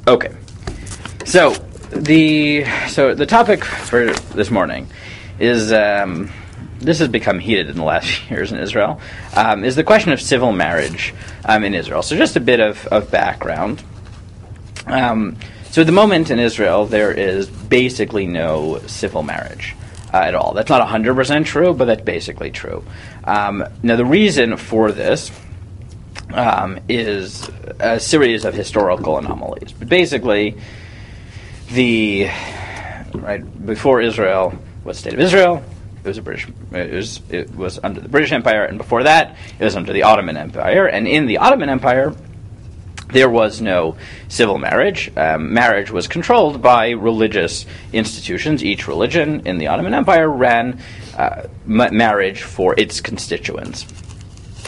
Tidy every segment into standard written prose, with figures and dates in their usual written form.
Okay. So the topic for this morning is this has become heated in the last few years in Israel, is the question of civil marriage in Israel. So just a bit of background. So at the moment in Israel, there is basically no civil marriage at all. That's not 100% true, but that's basically true. Now the reason for this is a series of historical anomalies. But basically, before Israel was the state of Israel, it was under the British Empire, and before that, it was under the Ottoman Empire. And in the Ottoman Empire, there was no civil marriage. Marriage was controlled by religious institutions. Each religion in the Ottoman Empire ran marriage for its constituents.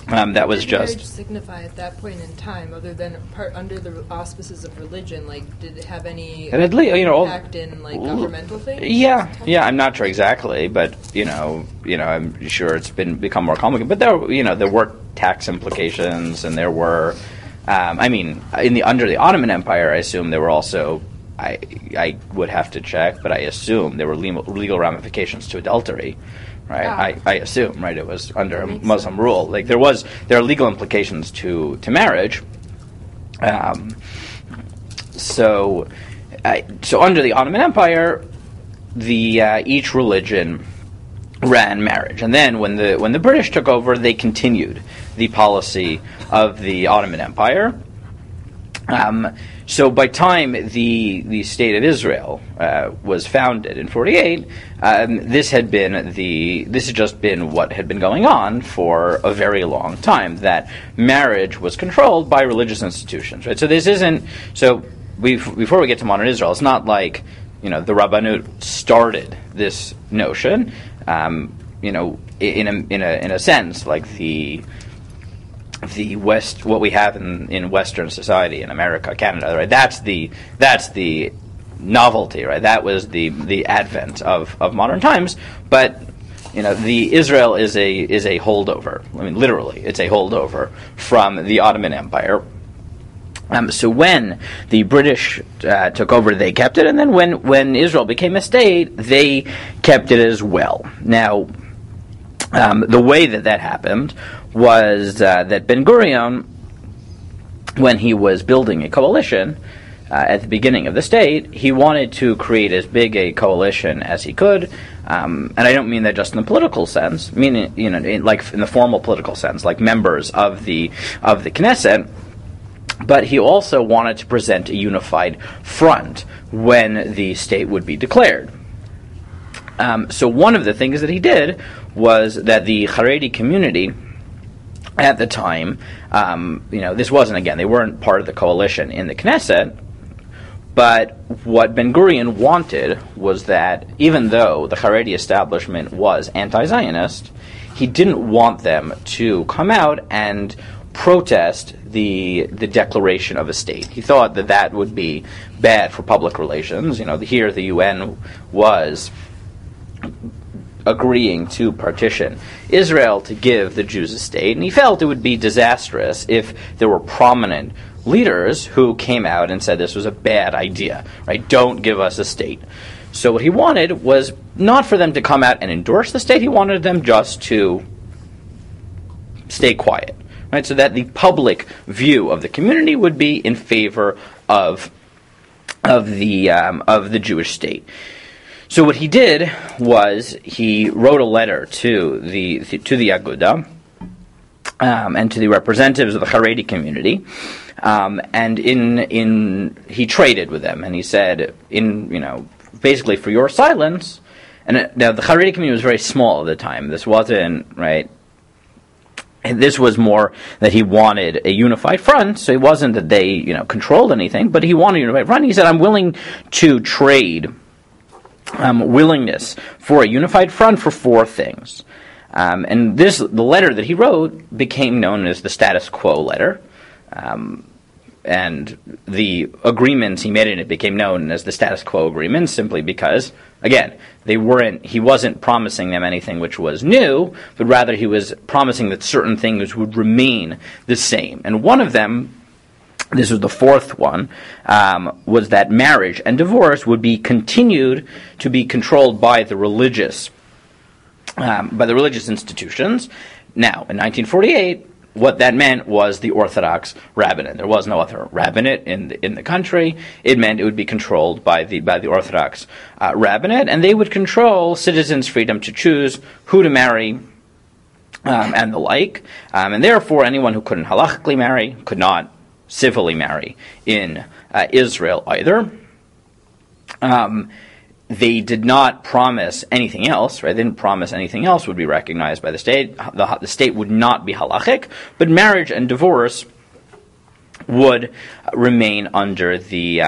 That was just. What did marriage signify at that point in time, other than under the auspices of religion? Like, did it have any impact in governmental things? Yeah. I'm not sure exactly, but I'm sure it's become more complicated. But there were tax implications, and there were. Under the Ottoman Empire, I assume there were also. I would have to check, but I assume there were legal ramifications to adultery. Right, I assume, right? It was under Muslim rule. Like there are legal implications to marriage. So under the Ottoman Empire, each religion ran marriage, and then when the British took over, they continued the policy of the Ottoman Empire. So by time the state of Israel was founded in 1948, this had just been what had been going on for a very long time. That marriage was controlled by religious institutions, right? So this isn't before we get to modern Israel, it's not like the Rabbanut started this notion. In a sense, like the West, what we have in Western society in America, Canada, right? That's the novelty, right? That was the advent of modern times. But the Israel is a holdover. I mean, literally, it's a holdover from the Ottoman Empire. So when the British took over, they kept it, and then when Israel became a state, they kept it as well. Now, the way that happened was that Ben-Gurion, when he was building a coalition at the beginning of the state, he wanted to create as big a coalition as he could, and I don't mean that just in the political sense, meaning like in the formal political sense, like members of the Knesset. But he also wanted to present a unified front when the state would be declared. So one of the things that he did was that the Haredi community at the time, this wasn't, again, they weren't part of the coalition in the Knesset, but what Ben-Gurion wanted was that even though the Haredi establishment was anti-Zionist, he didn't want them to come out and protest the declaration of a state. He thought that would be bad for public relations. Here the UN was agreeing to partition Israel to give the Jews a state, and he felt it would be disastrous if there were prominent leaders who came out and said this was a bad idea, right? Don't give us a state. So what he wanted was not for them to come out and endorse the state, he wanted them just to stay quiet, right? So that the public view of the community would be in favor of the Jewish state. So what he did was he wrote a letter to the Aguda and to the representatives of the Haredi community, and he traded with them, and he said, basically for your silence. And now the Haredi community was very small at the time. This wasn't right. And this was more that he wanted a unified front. So it wasn't that they controlled anything, but he wanted a unified front. He said, "I'm willing to trade." Willingness for a unified front for four things. And the letter that he wrote became known as the status quo letter. And the agreements he made in it became known as the status quo agreements simply because, again, he wasn't promising them anything which was new, but rather he was promising that certain things would remain the same. And one of them this was the fourth one, was that marriage and divorce would be continued to be controlled by the religious institutions. Now, in 1948, what that meant was the Orthodox rabbinate. There was no other rabbinate in the country. It meant it would be controlled by the Orthodox rabbinate, and they would control citizens' freedom to choose who to marry and the like. And therefore, anyone who couldn't halachically marry could not civilly marry in Israel either. They did not promise anything else, right? They didn't promise anything else would be recognized by the state. The state would not be halachic, but marriage and divorce would remain under the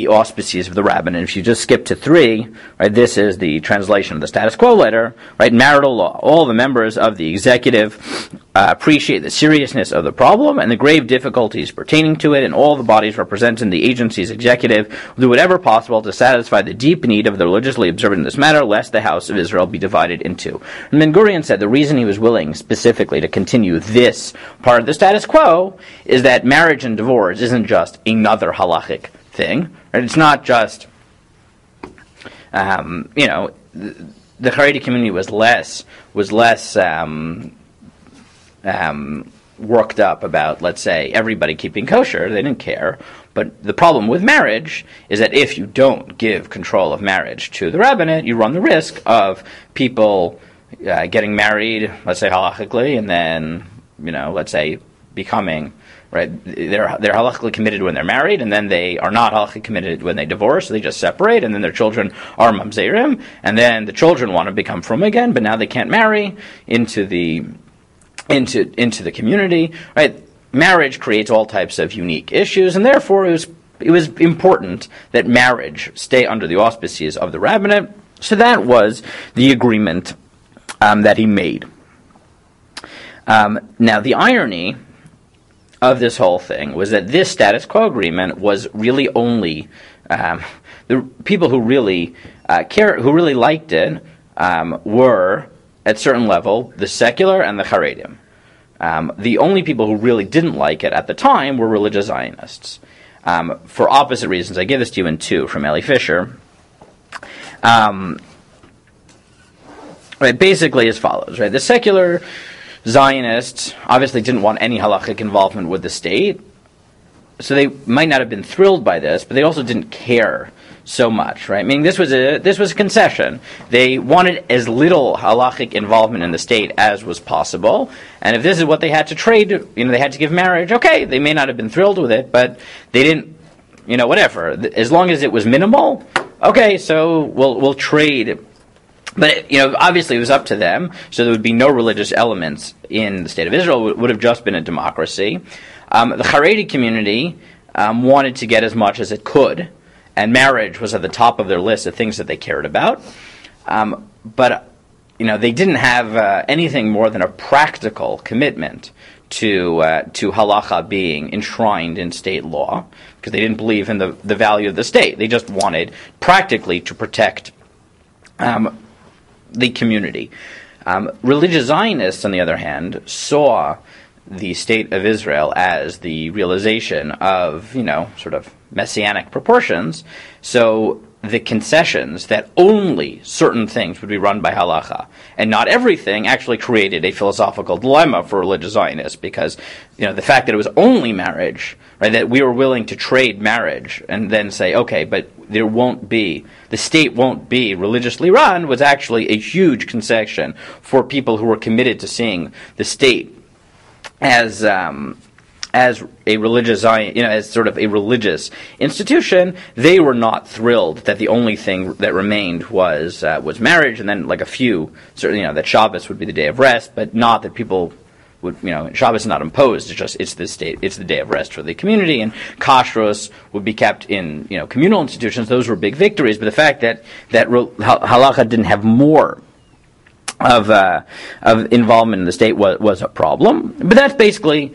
auspices of the rabbinate. And if you just skip to 3, right, this is the translation of the status quo letter, right? Marital law. All the members of the executive appreciate the seriousness of the problem and the grave difficulties pertaining to it, and all the bodies representing the agency's executive will do whatever possible to satisfy the deep need of the religiously observant in this matter, lest the house of Israel be divided in two. And Ben-Gurion said the reason he was willing specifically to continue this part of the status quo is that marriage and divorce isn't just another halachic thing. Right? It's not just, the Haredi community was less worked up about, let's say, everybody keeping kosher. They didn't care. But the problem with marriage is that if you don't give control of marriage to the rabbinate, you run the risk of people getting married, let's say halachically, and then, let's say becoming, right, they're halachically committed when they're married, and then they are not halachically committed when they divorce, so they just separate, and then their children are mamzerim, and then the children want to become frum again, but now they can't marry into the community, right? Marriage creates all types of unique issues, and therefore it was important that marriage stay under the auspices of the rabbinate. So that was the agreement that he made. Now, the irony of this whole thing was that this status quo agreement was really only the people who really who really liked it were, at certain level, the secular and the Haredim. The only people who really didn't like it at the time were religious Zionists, for opposite reasons. I give this to you in 2 from Eli Fisher. Right, basically as follows. Right, the secular Zionists obviously didn't want any halachic involvement with the state, so they might not have been thrilled by this, but they also didn't care so much, right? I mean, this was a concession. They wanted as little halachic involvement in the state as was possible, and if this is what they had to trade, they had to give marriage. Okay, they may not have been thrilled with it, but they didn't, whatever. As long as it was minimal, okay, so we'll trade. But obviously it was up to them, so there would be no religious elements in the state of Israel. It would have just been a democracy. The Haredi community wanted to get as much as it could, and marriage was at the top of their list of things that they cared about. But they didn't have anything more than a practical commitment to halacha being enshrined in state law, because they didn't believe in the value of the state. They just wanted practically to protect the community. Religious Zionists, on the other hand, saw the state of Israel as the realization of, sort of messianic proportions. So the concessions that only certain things would be run by halacha and not everything actually created a philosophical dilemma for religious Zionists, because the fact that it was only marriage, right, that we were willing to trade marriage and then say, okay, but the state won't be religiously run, was actually a huge concession for people who were committed to seeing the state as a religious, as sort of a religious institution. They were not thrilled that the only thing that remained was marriage, and then like a few, certainly, that Shabbos would be the day of rest, but not that people would, Shabbos is not imposed. It's the day of rest for the community, and kashrus would be kept in, communal institutions. Those were big victories, but the fact that halacha didn't have more of involvement in the state was a problem. But that's basically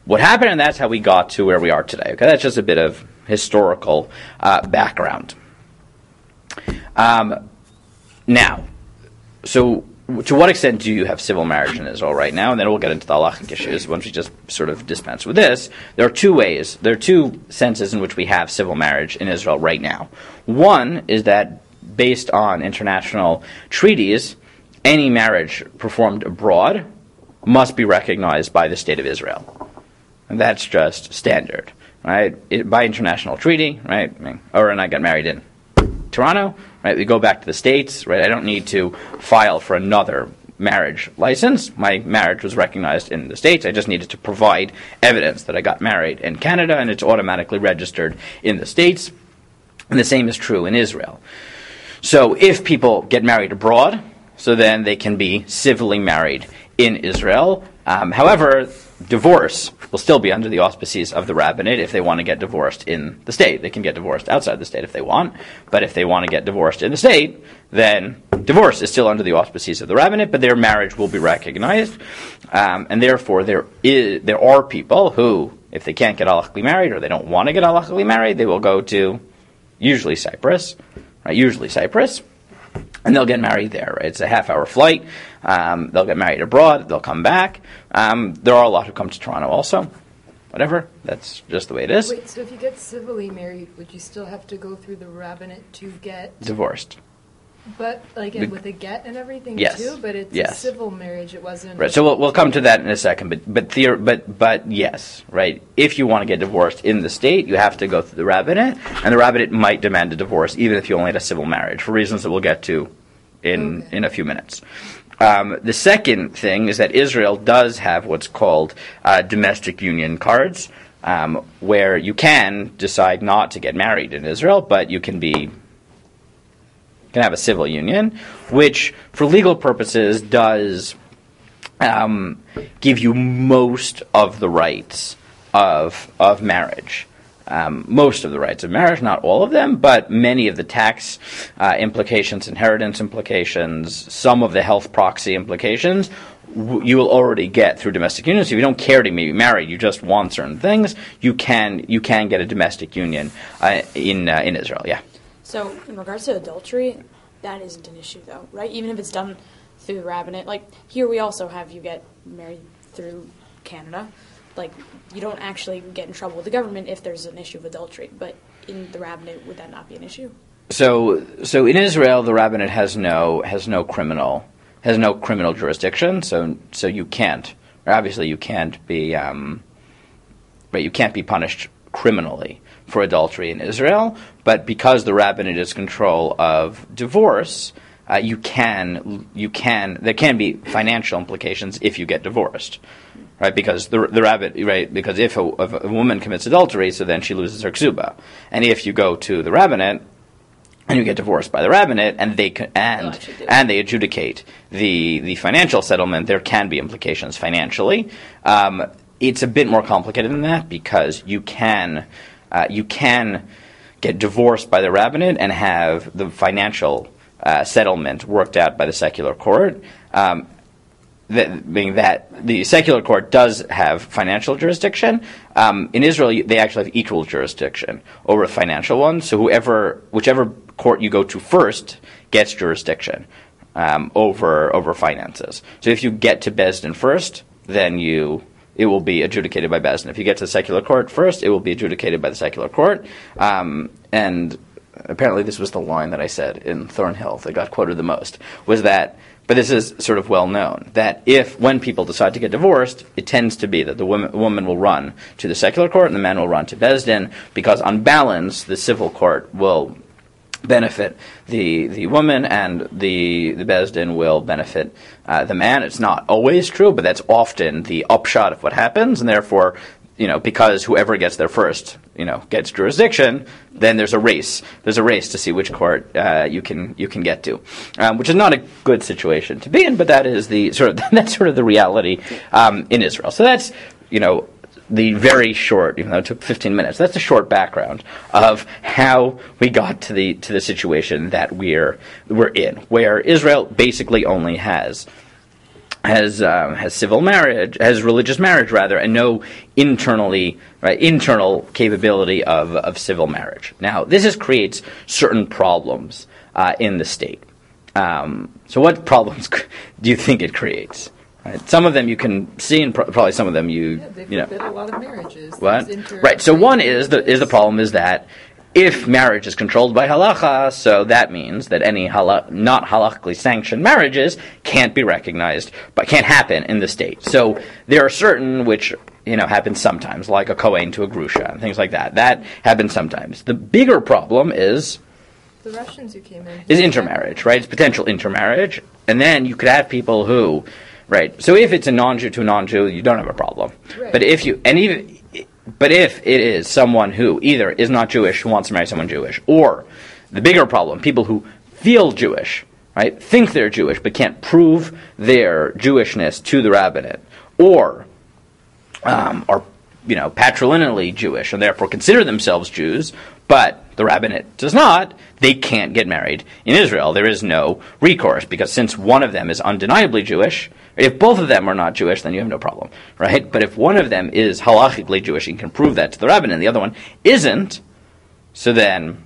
what happened, and that's how we got to where we are today. Okay, that's just a bit of historical background. Now, so to what extent do you have civil marriage in Israel right now? And then we'll get into the halachic issues once we just sort of dispense with this. There are two ways. There are two senses in which we have civil marriage in Israel right now. One is that based on international treaties, any marriage performed abroad must be recognized by the state of Israel. And that's just standard, right? By international treaty, right? I mean, Ora and I got married in Toronto, right? We go back to the States, right? I don't need to file for another marriage license. My marriage was recognized in the States. I just needed to provide evidence that I got married in Canada, and it's automatically registered in the States. And the same is true in Israel. So if people get married abroad, so then they can be civilly married in Israel. However, divorce will still be under the auspices of the rabbinate. If they want to get divorced in the state, they can get divorced outside the state if they want. But if they want to get divorced in the state, then divorce is still under the auspices of the rabbinate, but their marriage will be recognized. And therefore, there are people who, if they can't get halachically married or they don't want to get halachically married, they will go to usually Cyprus, and they'll get married there. Right? It's a half-hour flight. They'll get married abroad. They'll come back. There are a lot who come to Toronto also. Whatever. That's just the way it is. Wait, so if you get civilly married, would you still have to go through the rabbinate to get divorced? But with a get and everything yes. too. But it's a civil marriage. It wasn't. Right. So we'll come to that in a second. But yes. Right. If you want to get divorced in the state, you have to go through the rabbinate, and the rabbinate might demand a divorce even if you only had a civil marriage for reasons that we'll get to in a few minutes. The second thing is that Israel does have what's called domestic union cards, where you can decide not to get married in Israel, but you can have a civil union, which for legal purposes does give you most of the rights of marriage. Most of the rights of marriage, not all of them, but many of the tax implications, inheritance implications, some of the health proxy implications, you will already get through domestic unions. If you don't care to be married, you just want certain things, you can get a domestic union in Israel. Yeah. So in regards to adultery, that isn't an issue though, right? Even if it's done through the rabbinate, like here we also have you get married through Canada. Like, you don't actually get in trouble with the government if there's an issue of adultery. But in the rabbinate, would that not be an issue? So in Israel, the rabbinate has no criminal jurisdiction. So you can't. Obviously, you can't be. But you can't be punished criminally for adultery in Israel. But because the rabbinate is control of divorce, there can be financial implications if you get divorced. Right, because the rabbit, right, because if a woman commits adultery, so then she loses her ksuba, and if you go to the rabbinate and you get divorced by the rabbinate, and they adjudicate the financial settlement, there can be implications financially. It's a bit more complicated than that because you can get divorced by the rabbinate and have the financial settlement worked out by the secular court. Being that the secular court does have financial jurisdiction, in Israel they actually have equal jurisdiction over the financial one. So whichever court you go to first gets jurisdiction over finances. So if you get to Beis Din first, then it will be adjudicated by Beis Din. If you get to the secular court first, it will be adjudicated by the secular court. And apparently this was the line that I said in Thornhill that got quoted the most, was that. But this is sort of well known, that when people decide to get divorced, it tends to be that the woman will run to the secular court and the man will run to Beis Din, because on balance, the civil court will benefit the woman and the Beis Din will benefit the man. It's not always true, but that's often the upshot of what happens, and therefore, because whoever gets there first, gets jurisdiction, then there's a race. There's a race to see which court you can get to, which is not a good situation to be in. But that is that's sort of the reality in Israel. So that's the very short, even though it took 15 minutes. That's a short background of how we got to the situation that we're in, where Israel basically only has civil marriage, has religious marriage rather, and no internal capability of civil marriage. Now, this creates certain problems in the state. So what problems do you think it creates? Right? Some of them you can see, and probably some of them they forbid a lot of marriages. What? Right. So one is the problem is that if marriage is controlled by halacha, so that means that any not halakhically sanctioned marriages can't be recognized, but can't happen in the state. So there are certain which happen sometimes, like a kohen to a grusha and things like that. That happens sometimes. The bigger problem is the Russians who came in is intermarriage, right? It's potential intermarriage, and then you could have people who, right? So if it's a non-Jew to a non-Jew, you don't have a problem. Right. But if it is someone who either is not Jewish who wants to marry someone Jewish, or the bigger problem, people who feel Jewish, right, think they're Jewish but can't prove their Jewishness to the rabbinate, or are patrilineally Jewish and therefore consider themselves Jews, but the rabbinate does not, they can't get married in Israel. There is no recourse, because since one of them is undeniably Jewish, if both of them are not Jewish, then you have no problem, right? But if one of them is halachically Jewish, you can prove that to the rabbinate, and the other one isn't, so then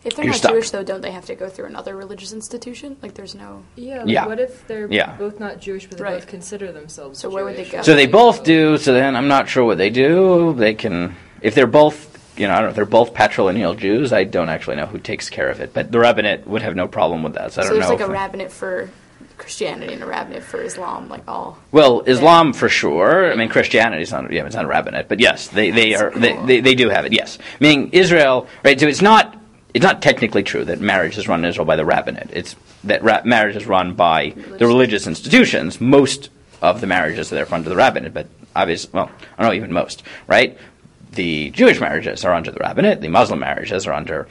if they're you're not stuck. Jewish, though, don't they have to go through another religious institution? Like, there's no... Yeah. What if they're both not Jewish, but they both consider themselves So Jewish? where would they go? So they both do, so then I'm not sure what they do. They can, if they're both, I don't know, if they're both patrilineal Jews, I don't actually know who takes care of it, but the rabbinate would have no problem with that, so I don't know. So there's a rabbinate for Christianity and a rabbinate for Islam, like all... Well, Islam for sure. I mean, Christianity's not, it's not a rabbinate, but yes, they do have it, yes. Meaning Israel, right, so it's not technically true that marriage is run in Israel by the rabbinate. It's that marriage is run by the religious institutions. Most of the marriages are under the rabbinate, but obviously, well, I don't know, even most, right? The Jewish marriages are under the rabbinate. The Muslim marriages are under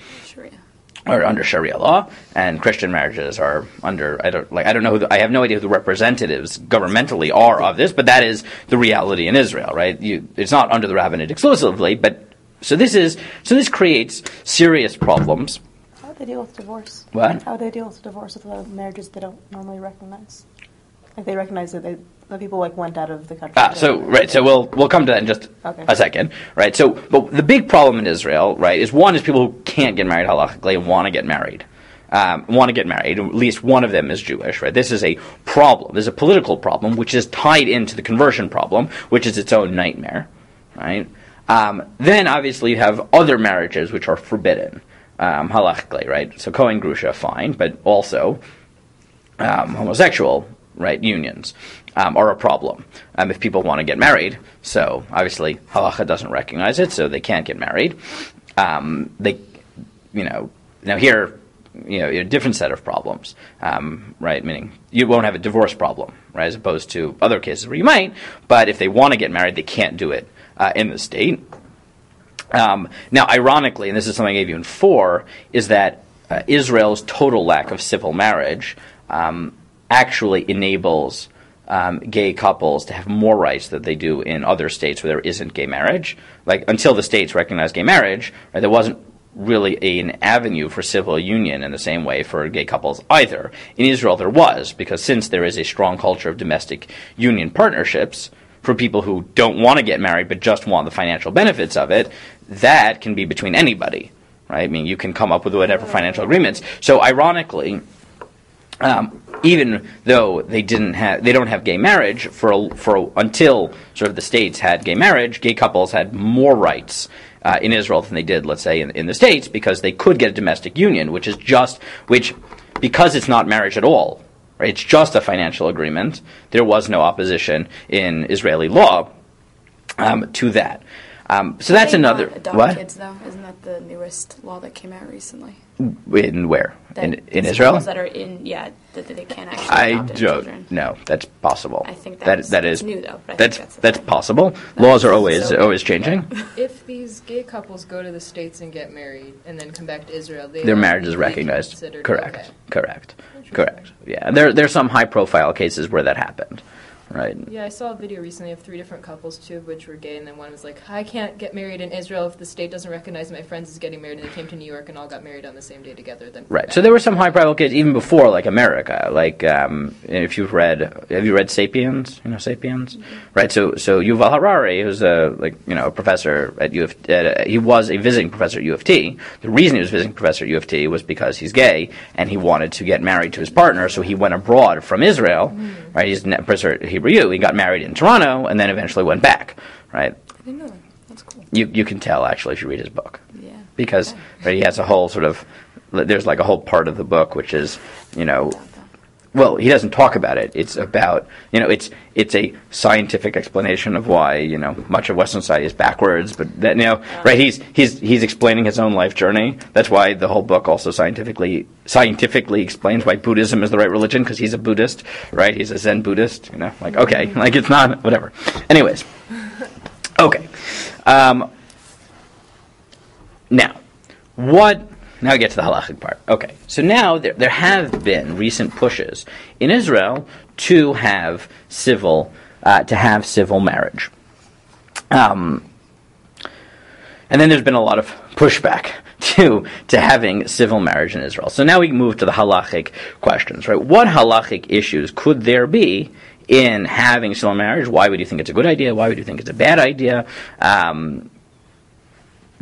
Sharia law, and Christian marriages are under, I don't know I have no idea who the representatives governmentally are of this, but that is the reality in Israel, right? It's not under the rabbinate exclusively, but so this creates serious problems. How do they deal with divorce? What? How do they deal with divorce with the marriages they don't normally recognize? Like they recognize that the people went out of the country. So we'll come to that in just a second, right? So, but the big problem in Israel, right, is people who can't get married halachically and want to get married. At least one of them is Jewish, right? This is a problem. This is a political problem, which is tied into the conversion problem, which is its own nightmare, right? Then obviously you have other marriages which are forbidden halachically, right? So Kohen Grusha, fine, but also homosexual, right, unions are a problem if people want to get married. So obviously halacha doesn't recognize it, so they can't get married. Now here, a different set of problems, right? Meaning you won't have a divorce problem, right, as opposed to other cases where you might. But if they want to get married, they can't do it in the state. Now, ironically, and this is something I gave you in 4, is that Israel's total lack of civil marriage actually enables gay couples to have more rights than they do in other states where there isn't gay marriage. Like, until the states recognize gay marriage, right, there wasn't really an avenue for civil union in the same way for gay couples either. In Israel, there was, because since there is a strong culture of domestic union partnerships, for people who don't want to get married but just want the financial benefits of it, that can be between anybody, right? I mean, you can come up with whatever financial agreements. So ironically, even though they don't have gay marriage until sort of the states had gay marriage, gay couples had more rights in Israel than they did, let's say, in the States, because they could get a domestic union, which because it's not marriage at all, right? It's just a financial agreement. There was no opposition in Israeli law to that. So that's another. Adopt kids, though, isn't that the newest law that came out recently? In where? In Israel? That are that they can't actually adopt children. No, that's possible. I think that is new, though. But that's possible. Laws are always changing. If these gay couples go to the States and get married and then come back to Israel, their marriage is recognized. Correct. Okay. Correct. Yeah, there's some high-profile cases where that happened. right? Yeah, I saw a video recently of 3 different couples, 2 of which were gay, and then one was like, I can't get married in Israel if the state doesn't recognize my friends as getting married, and they came to New York and all got married on the same day together. Then right. So there were some high-profile cases even before, like America. Like, if have you read *Sapiens*? You know *Sapiens*, right? So Yuval Harari, who's a professor at U of he was a visiting professor at U of T. The reason he was visiting professor at U of T was because he's gay and he wanted to get married to his partner, so he went abroad from Israel. Right? He's a professor at Hebrew U. He got married in Toronto and then eventually went back. Right? I didn't know that. That's cool. You can tell actually if you read his book. Yeah. Because right, he has a whole sort of there's like a whole part of the book which is well, he doesn't talk about it. It's about, it's a scientific explanation of why, much of Western society is backwards. But that, right? He's explaining his own life journey. That's why the whole book also scientifically explains why Buddhism is the right religion, because he's a Buddhist, right? He's a Zen Buddhist. Okay, like it's not whatever. Anyways, okay. Now we get to the halachic part. Okay, so now there have been recent pushes in Israel to have civil marriage, and then there's been a lot of pushback to having civil marriage in Israel. So now we move to the halachic questions, right? What halachic issues could there be in having civil marriage? Why would you think it's a good idea? Why would you think it's a bad idea?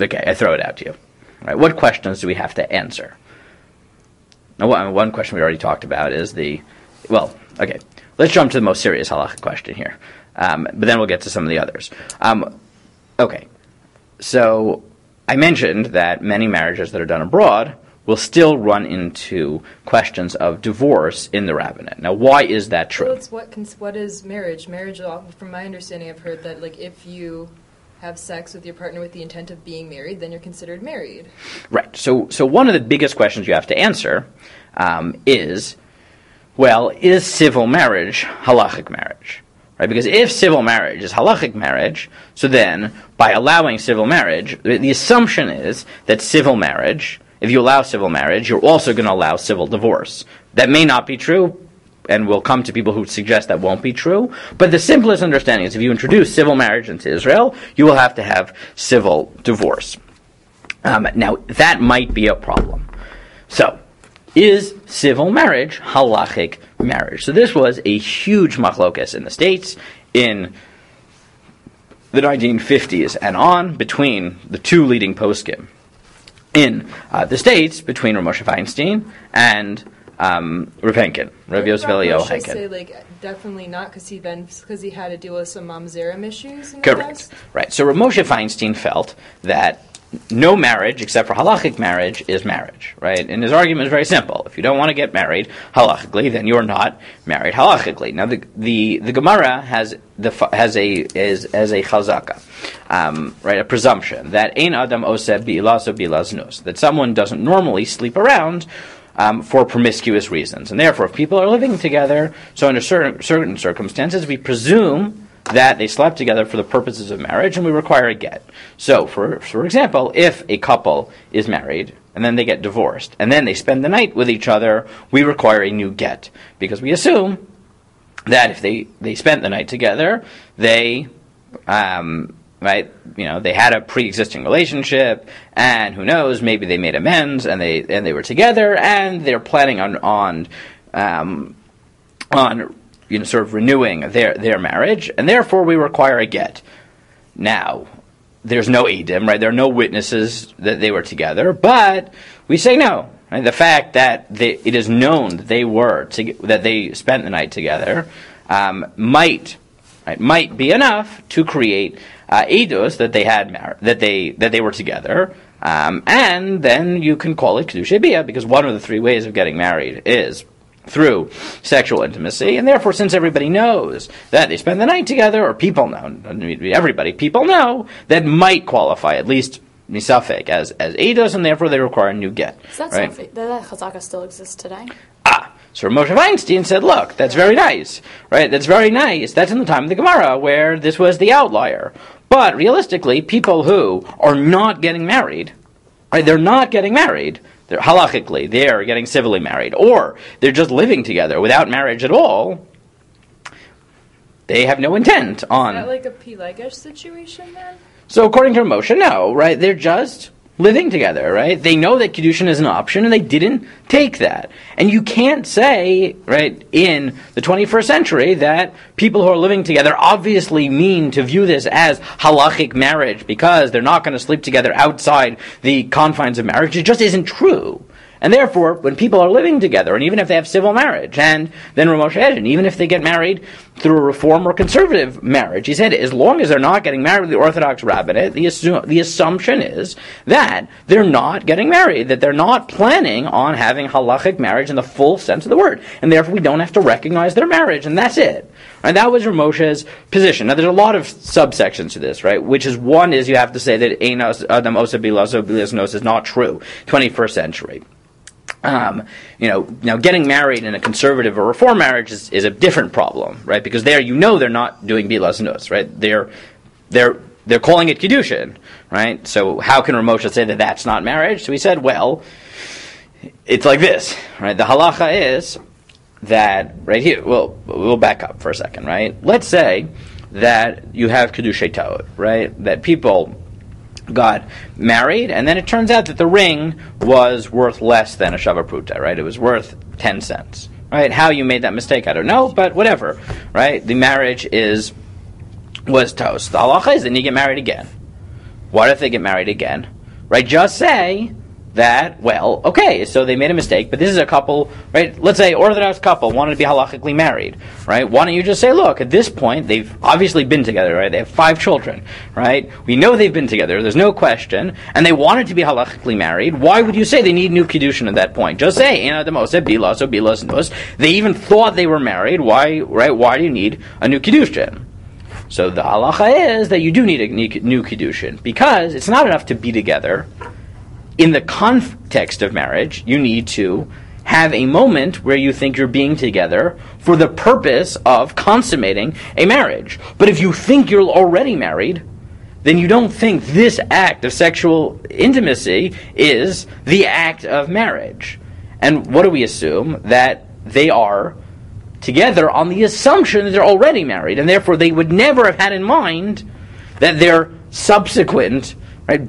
Okay, I throw it out to you. Right, what questions do we have to answer? Now, one question we already talked about is okay, let's jump to the most serious halachic question here, but then we'll get to some of the others. Okay, so I mentioned that many marriages that are done abroad will still run into questions of divorce in the rabbinate. Now, why is that true? Well, what is marriage? Marriage, from my understanding, I've heard that if you have sex with your partner with the intent of being married, then you're considered married. Right. So one of the biggest questions you have to answer is civil marriage halachic marriage? Right? Because if civil marriage is halachic marriage, so then by allowing civil marriage, the assumption is that civil marriage, if you allow civil marriage, you're also going to allow civil divorce. That may not be true, and we'll come to people who suggest that won't be true. But the simplest understanding is if you introduce civil marriage into Israel, you will have to have civil divorce. Now, that might be a problem. So, is civil marriage halachic marriage? So this was a huge machlokas in the States in the 1950s and on between the two leading poskim in the States, between Rav Moshe Feinstein and Rav Henkin, Rabbi Yosef Eliyahu Henkin. Say definitely not, because he had to deal with some mamzerim issues in the Correct. past? Right. So Rav Moshe Feinstein felt that no marriage except for halachic marriage is marriage. Right. And his argument is very simple. If you don't want to get married halachically, then you're not married halachically. Now the Gemara has a chazaka, right, a presumption that ein adam oseh bi'ila bi'ila, that someone doesn't normally sleep around for promiscuous reasons. And therefore, if people are living together, so under certain circumstances, we presume that they slept together for the purposes of marriage, and we require a get. So, for example, if a couple is married, and then they get divorced, and then they spend the night with each other, we require a new get. Because we assume that if they spent the night together, they they had a pre-existing relationship, and who knows, maybe they made amends, and they were together, and they're planning on sort of renewing their marriage, and therefore we require a get. Now, there's no edim, right? There are no witnesses that they were together, but we say no. Right? The fact that it is known that they spent the night together might be enough to create edus that they had that they were together, and then you can call it kedusha bia, because one of the 3 ways of getting married is through sexual intimacy, and therefore, since everybody knows that they spend the night together, or people know, people know, that might qualify, at least misafek, as edus, and therefore they require a new get. So that chazaka still exists today? So Moshe Feinstein said, look, that's very nice, right? That's very nice. That's in the time of the Gemara, where this was the outlier. But realistically, people who are not getting married, right, they're not getting married, they're halachically, they're getting civilly married, or they're just living together without marriage at all, They have no intent on... Is that like a Pilegesh situation then? So according to Moshe, no, right? They're just living together, right? They know that Kiddushin is an option, and they didn't take that. And you can't say, right, in the 21st century that people who are living together obviously mean to view this as halachic marriage because they're not going to sleep together outside the confines of marriage. It just isn't true. And therefore, when people are living together, and even if they have civil marriage, and then Rav Moshe Edgen, even if they get married through a reform or conservative marriage, he said, as long as they're not getting married to the Orthodox rabbinate, the assumption is that they're not getting married, that they're not planning on having halachic marriage in the full sense of the word, and therefore we don't have to recognize their marriage, and that's it. And that was Rav Moshe's position. Now, there's a lot of subsections to this, right? Which is, one is you have to say that Einos Adam Osa Bilaso Bilasnos is not true, 21st century. Now getting married in a conservative or reform marriage is a different problem, right? Because there, they're not doing bilas nus, right? They're calling it kiddushin, right? So how can Rav Moshe say that that's not marriage? So he said, well, it's like this, right? The halacha is that right here. Well, we'll back up for a second, right? Let's say that you have kiddushay ta'od, right? That people got married, and then it turns out that the ring was worth less than a shava pruta, right? It was worth 10 cents, right? How you made that mistake, I don't know, but whatever, right? The marriage was toast. The halacha is then you get married again. What if they get married again? Right? Just say that, well, okay, so they made a mistake, but this is a couple, right? Let's say Orthodox couple wanted to be halachically married, right? Why don't you just say, look, at this point, they've obviously been together, right? They have 5 children, right? We know they've been together, there's no question, and they wanted to be halachically married. Why would you say they need new kiddushin at that point? Just say, the Moshe, bilas, or bilas nus. They even thought they were married. Why, right? Why do you need a new kiddushin? So the halacha is that you do need a new kiddushin, because it's not enough to be together. In the context of marriage, you need to have a moment where you think you're being together for the purpose of consummating a marriage. But if you think you're already married, then you don't think this act of sexual intimacy is the act of marriage. And what do we assume? That they are together on the assumption that they're already married, and therefore they would never have had in mind that their subsequent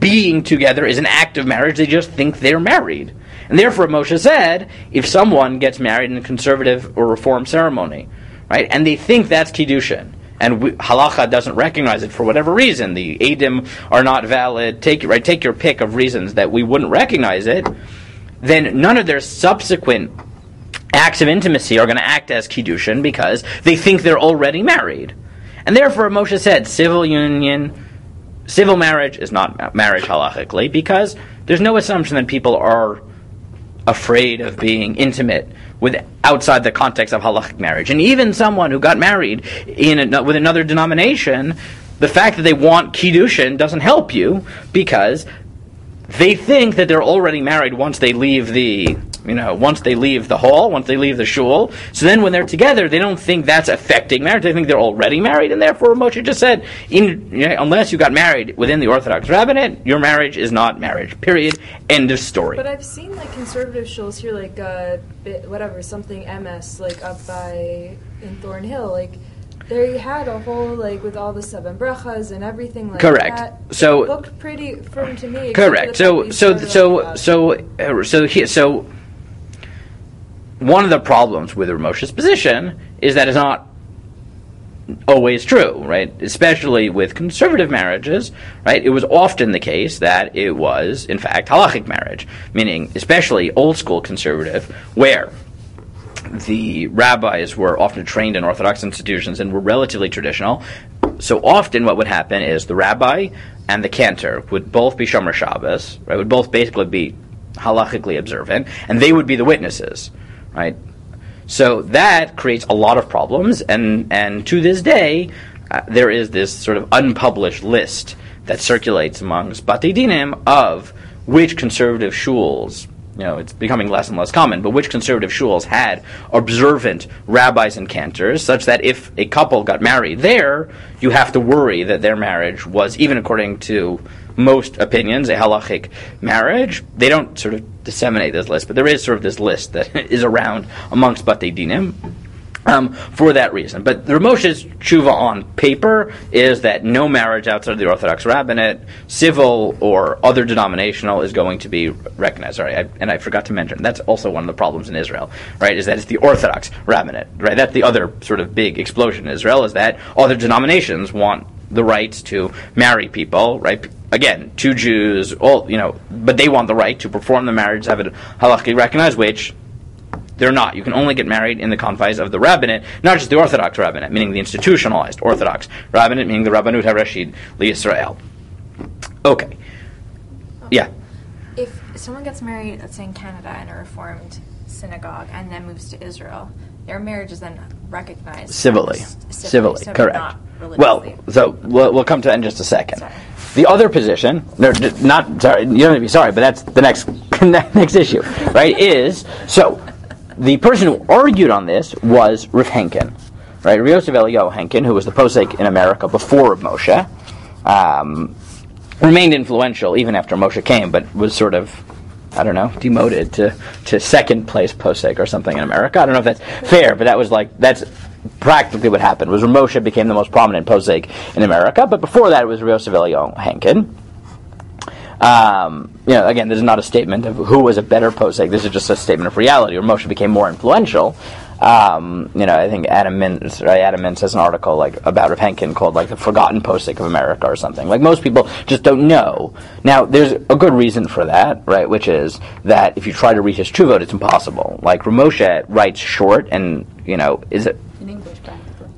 being together is an act of marriage. They just think they're married. And therefore Moshe said, if someone gets married in a conservative or reform ceremony, right, and they think that's kiddushin, and halacha doesn't recognize it for whatever reason, the edim are not valid, take your pick of reasons that we wouldn't recognize it, then none of their subsequent acts of intimacy are going to act as kiddushin because they think they're already married. And therefore Moshe said, civil marriage is not marriage halachically, because there's no assumption that people are afraid of being intimate with outside the context of halachic marriage. And even someone who got married with another denomination, the fact that they want kiddushin doesn't help you, because they think that they're already married once they leave the hall, once they leave the shul. So then when they're together, they don't think that's affecting marriage. They think they're already married, and therefore Moshe just said, unless you got married within the Orthodox rabbinate, your marriage is not marriage. Period. End of story. But I've seen conservative shuls here, something MS, up by in Thornhill, they had a whole with all the 7 brachas and everything like correct. That. So it looked pretty firm to me. Correct. So one of the problems with Rav Moshe's position is that it's not always true, right? Especially with conservative marriages, right? It was often the case that it was, in fact, halachic marriage, meaning especially old school conservative, where the rabbis were often trained in Orthodox institutions and were relatively traditional. So often what would happen is the rabbi and the cantor would both be Shomer Shabbos, right? Would both basically be halachically observant, and they would be the witnesses, right? So that creates a lot of problems, and to this day, there is this sort of unpublished list that circulates amongst Batei Dinim of which conservative shuls, it's becoming less and less common, but which conservative shuls had observant rabbis and cantors, such that if a couple got married there, you have to worry that their marriage was, even according to most opinions, a halachic marriage. They don't sort of disseminate this list, but there is sort of this list that is around amongst Batei Dinim. for that reason. But the Moshe's tshuva on paper is that no marriage outside of the Orthodox rabbinate, civil or other denominational, is going to be recognized. Sorry, I forgot to mention, that's also one of the problems in Israel, right, is that it's the Orthodox rabbinate, right? That's the other sort of big explosion in Israel, is that other denominations want the rights to marry people, right? Again, two Jews, but they want the right to perform the marriage, have it halachically recognized, which they're not. You can only get married in the confines of the rabbinate, not just the Orthodox rabbinate, meaning the institutionalized Orthodox rabbinate, meaning the Rabbanut HaRashid L'Yisrael. Okay. Yeah. If someone gets married, let's say in Canada, in a Reformed synagogue, and then moves to Israel, their marriage is then recognized Civilly, so correct. Not well, religiously. so we'll come to that in just a second. Sorry. The other position, no, not sorry, you don't have to be sorry, but that's the next issue, right? Is so. The person who argued on this was Rav Henkin, right? Rav Yosef Eliyahu Henkin, who was the posek in America before Moshe, remained influential even after Moshe came, but was sort of, demoted to second place posek or something in America. I don't know if that's fair, but that's practically what happened. Was Moshe became the most prominent posek in America, but before that it was Rav Yosef Eliyahu Henkin. Again, this is not a statement of who was a better posek. This is just a statement of reality, where Moshe became more influential. I think Adam Mintz has an article about Rav Henkin called the Forgotten Posek of America or something. Most people just don't know. Now, there's a good reason for that, right? Which is that if you try to read his truvot, it's impossible. Rav Moshe writes short, and is it In English, practically.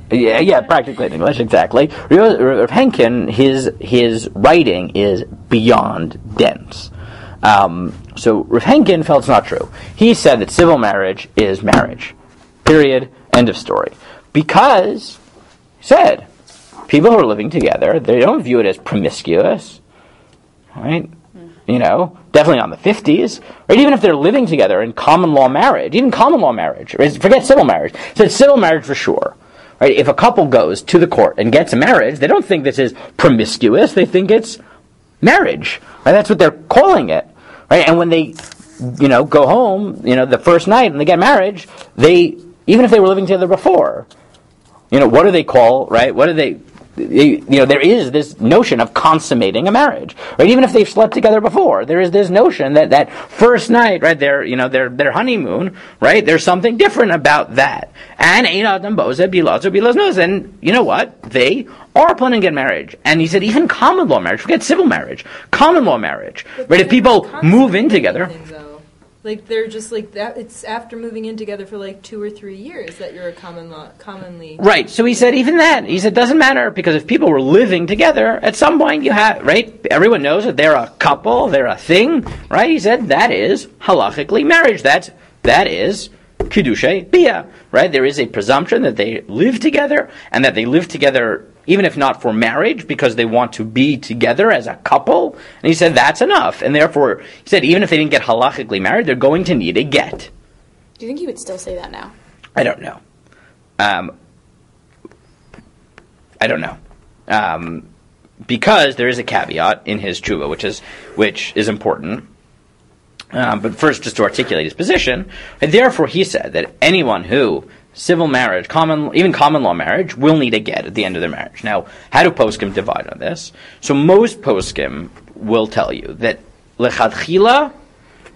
Yeah, practically in English, exactly. Rav Henkin, his writing is beyond dense. So Rav Henkin felt it's not true. He said that civil marriage is marriage. Period. End of story. Because, he said, people who are living together, they don't view it as promiscuous. Right? Definitely on the 50s. Right? Even if they're living together in common law marriage, forget civil marriage. So it's civil marriage for sure. Right? If a couple goes to the court and gets a marriage, they don't think this is promiscuous. They think it's marriage. Right? That's what they're calling it. Right? And when they, go home, the first night and they get married, even if they were living together before, what do they call, right? What do they, there is this notion of consummating a marriage, right? Even if they've slept together before, there is this notion that first night, right? Their honeymoon, right? There's something different about that. And and you know what? They are planning to get married. And he said even common law marriage, forget civil marriage, common law marriage, right? If people move in together. They're just that. It's after moving in together for 2 or 3 years that you're commonly. Right. So he said even that. He said it doesn't matter, because if people were living together, at some point you have, right? Everyone knows that they're a couple, they're a thing, right? He said that is halachically marriage. That is Kiddushay Bia, right? There is a presumption that they live together, and that they live together even if not for marriage, because they want to be together as a couple. And he said that's enough. And therefore, he said even if they didn't get halachically married, they're going to need a get. Do you think he would still say that now? I don't know. Because there is a caveat in his tshuva, which is important. But first, just to articulate his position, and therefore he said that anyone who civil marriage, even common law marriage, will need a get at the end of their marriage. Now, how do poskim divide on this? So most poskim will tell you that lechatchila,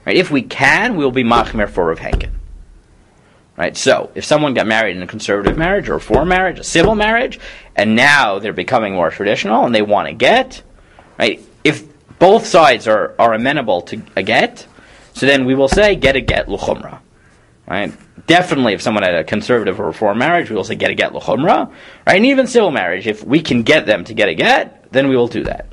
right, if we can, we'll be machmer for Rav Henkin. Right? So, if someone got married in a conservative marriage, or a reform marriage, a civil marriage, and now they're becoming more traditional and they want a get, right? If both sides are amenable to a get, so then we will say get a get l'chumra. Right? Definitely, if someone had a conservative or reform marriage, we will say get a get l'chumra. Right? And even civil marriage, if we can get them to get a get, then we will do that.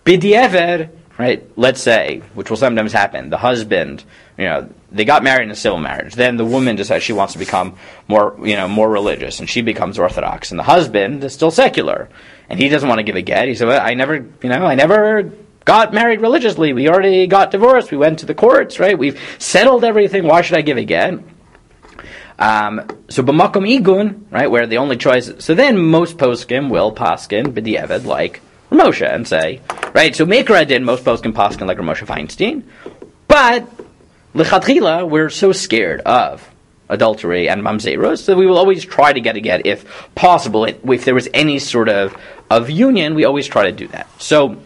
B'di'evad, right? Let's say, which will sometimes happen, the husband, they got married in a civil marriage. Then the woman decides she wants to become more religious, and she becomes Orthodox. And the husband is still secular, and he doesn't want to give a get. He said, well, I never got married religiously. We already got divorced. We went to the courts, right? We've settled everything. Why should I give a get? So b'makom igun, right, where the only choice. So then most poskim will paskin b'di'evad like Moshe and say, right. So Mikra did most poskim paskin like Moshe Feinstein, but lechatchila we're so scared of adultery and mamzerus, so we will always try to get a get if possible. If there was any sort of union, we always try to do that. So,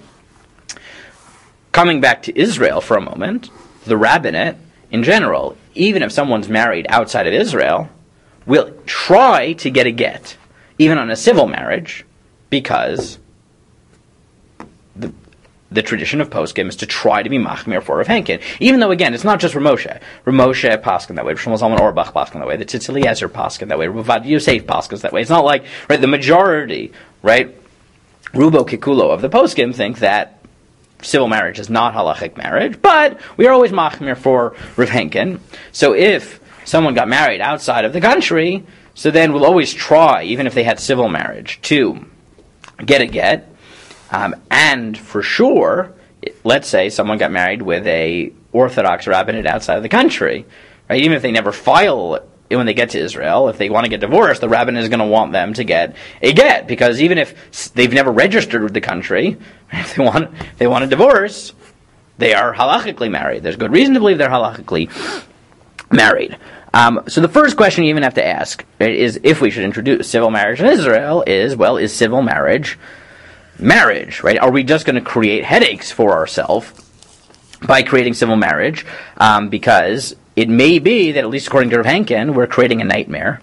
coming back to Israel for a moment, the rabbinate, in general, even if someone's married outside of Israel, will try to get a get, even on a civil marriage, because the tradition of poskim is to try to be machmir for Rav Henkin. Even though, again, it's not just Ramoshe. Ramoshe paskin that way, Shmuel Zalman Auerbach paskin that way, the Tzitz Eliezer paskin that way, Ravad Yosef paskins that way. It's not like, right, the majority, right, Rubo Kikulo of the poskim think that civil marriage is not halachic marriage, but we are always machmir for Rav Henkin. So if someone got married outside of the country, so then we'll always try, even if they had civil marriage, to get a get. And for sure, let's say someone got married with a Orthodox rabbinate outside of the country, right? Even if they never file when they get to Israel, if they want to get divorced, the rabbinate is going to want them to get a get, because even if they've never registered with the country, if they want a divorce, they are halachically married. There's good reason to believe they're halachically married. So the first question you even have to ask, right, is if we should introduce civil marriage in Israel is civil marriage, right? Are we just going to create headaches for ourselves by creating civil marriage? Because it may be that, at least according to Rav Henkin, we're creating a nightmare.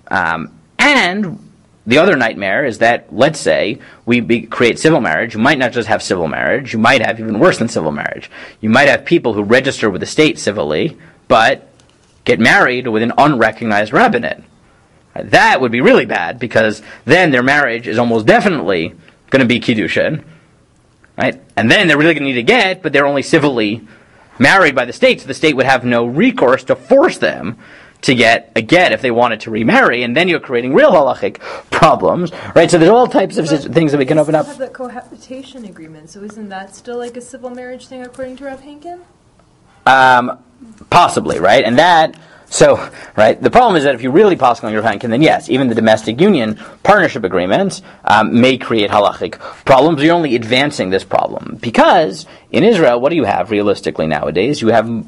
And the other nightmare is that, let's say, create civil marriage. You might not just have civil marriage. You might have even worse than civil marriage. You might have people who register with the state civilly, but get married with an unrecognized rabbinate. That would be really bad, because then their marriage is almost definitely going to be kiddushin, right? And then they're really going to need a get, but they're only civilly married by the state, so the state would have no recourse to force them to get a get if they wanted to remarry, and then you're creating real halachic problems, right? So there's all types of things that we can open up. Have the cohabitation agreement, so isn't that still like a civil marriage thing according to Rav Henkin? Possibly, right? And that, so, right, the problem is that if you really paskin on your Henkin, then yes, even the domestic union partnership agreements may create halachic problems. You're only advancing this problem. Because in Israel, what do you have realistically nowadays? You have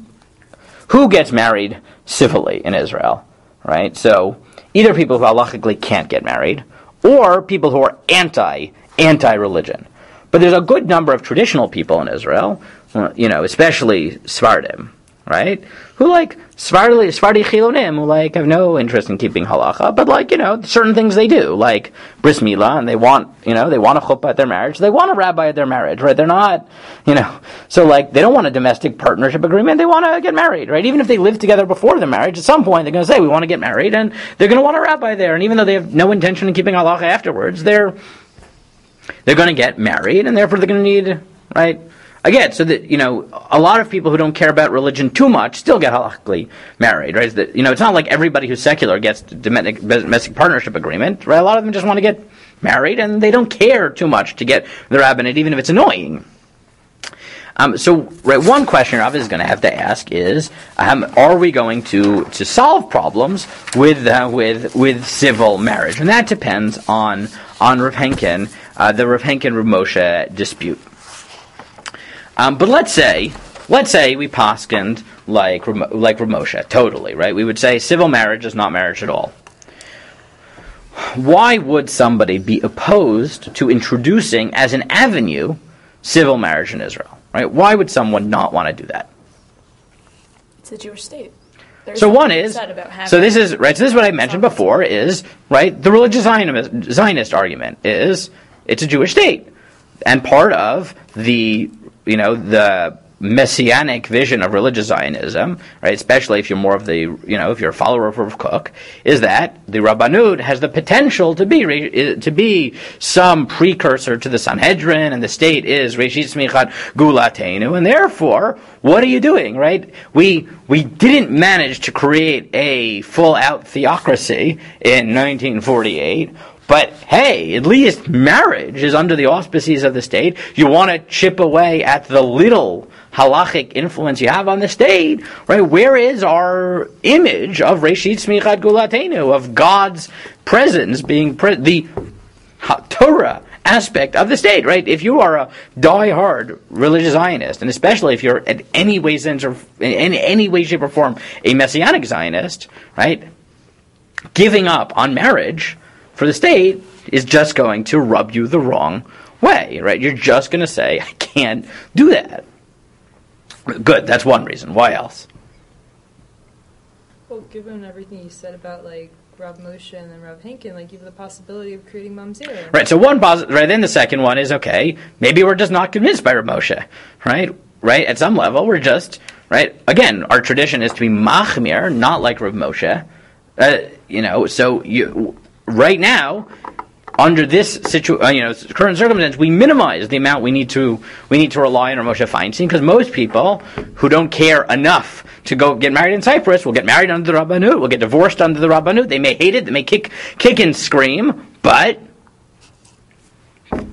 who gets married civilly in Israel, right? So either people who halachically can't get married, or people who are anti-religion. But there's a good number of traditional people in Israel, especially Sfardim, right? Who Sephardi Chilonim, who have no interest in keeping halacha, but certain things they do, like bris milah, and they want a chuppah at their marriage, they want a rabbi at their marriage, right? They're not, so they don't want a domestic partnership agreement, they want to get married, right? Even if they live together before the marriage, at some point they're going to say, we want to get married, and they're going to want a rabbi there, and even though they have no intention in keeping halacha afterwards, they're going to get married, and therefore they're going to need, right? Again, so that, a lot of people who don't care about religion too much still get halachically married, right? It's not like everybody who's secular gets domestic partnership agreement, right? A lot of them just want to get married, and they don't care too much to get the rabbinate, even if it's annoying. One question Rav is going to have to ask is, are we going to solve problems with civil marriage? And that depends on Rav Henkin, the Rav Henkin-Rav Moshe dispute. But let's say we paskined like Rav Moshe, totally, right? We would say civil marriage is not marriage at all. Why would somebody be opposed to introducing as an avenue civil marriage in Israel, right? Why would someone not want to do that? It's a Jewish state. So this is what I mentioned before is, right, the religious Zionist argument is it's a Jewish state. And part of the messianic vision of religious Zionism, right, especially if you're more of the, if you're a follower of Rav Kook, is that the Rabbanut has the potential to be some precursor to the Sanhedrin, and the state is Reshit Smichat Gulatenu, and therefore, what are you doing, right? We didn't manage to create a full-out theocracy in 1948, but hey, at least marriage is under the auspices of the state. You want to chip away at the little halachic influence you have on the state, right? Where is our image of Reshit Smichat Gulatenu, of God's presence being the Torah aspect of the state, right? If you are a die-hard religious Zionist, and especially if you're in any way, shape, or form a Messianic Zionist, right, giving up on marriage for the state is just going to rub you the wrong way, right? You're just going to say, I can't do that. Good, that's one reason. Why else? Well, given everything you said about, like, Rav Moshe and then Rav Hinkin, like, you have the possibility of creating mamzer. Right, so then the second one is, okay, maybe we're just not convinced by Rav Moshe, right? Right, at some level, we're just, right, again, our tradition is to be machmir, not like Rav Moshe. Right now, under this current circumstance, we minimize the amount we need to rely on Rav Moshe Feinstein, because most people who don't care enough to go get married in Cyprus will get married under the Rabbanut, will get divorced under the Rabbanut. They may hate it, they may kick and scream, but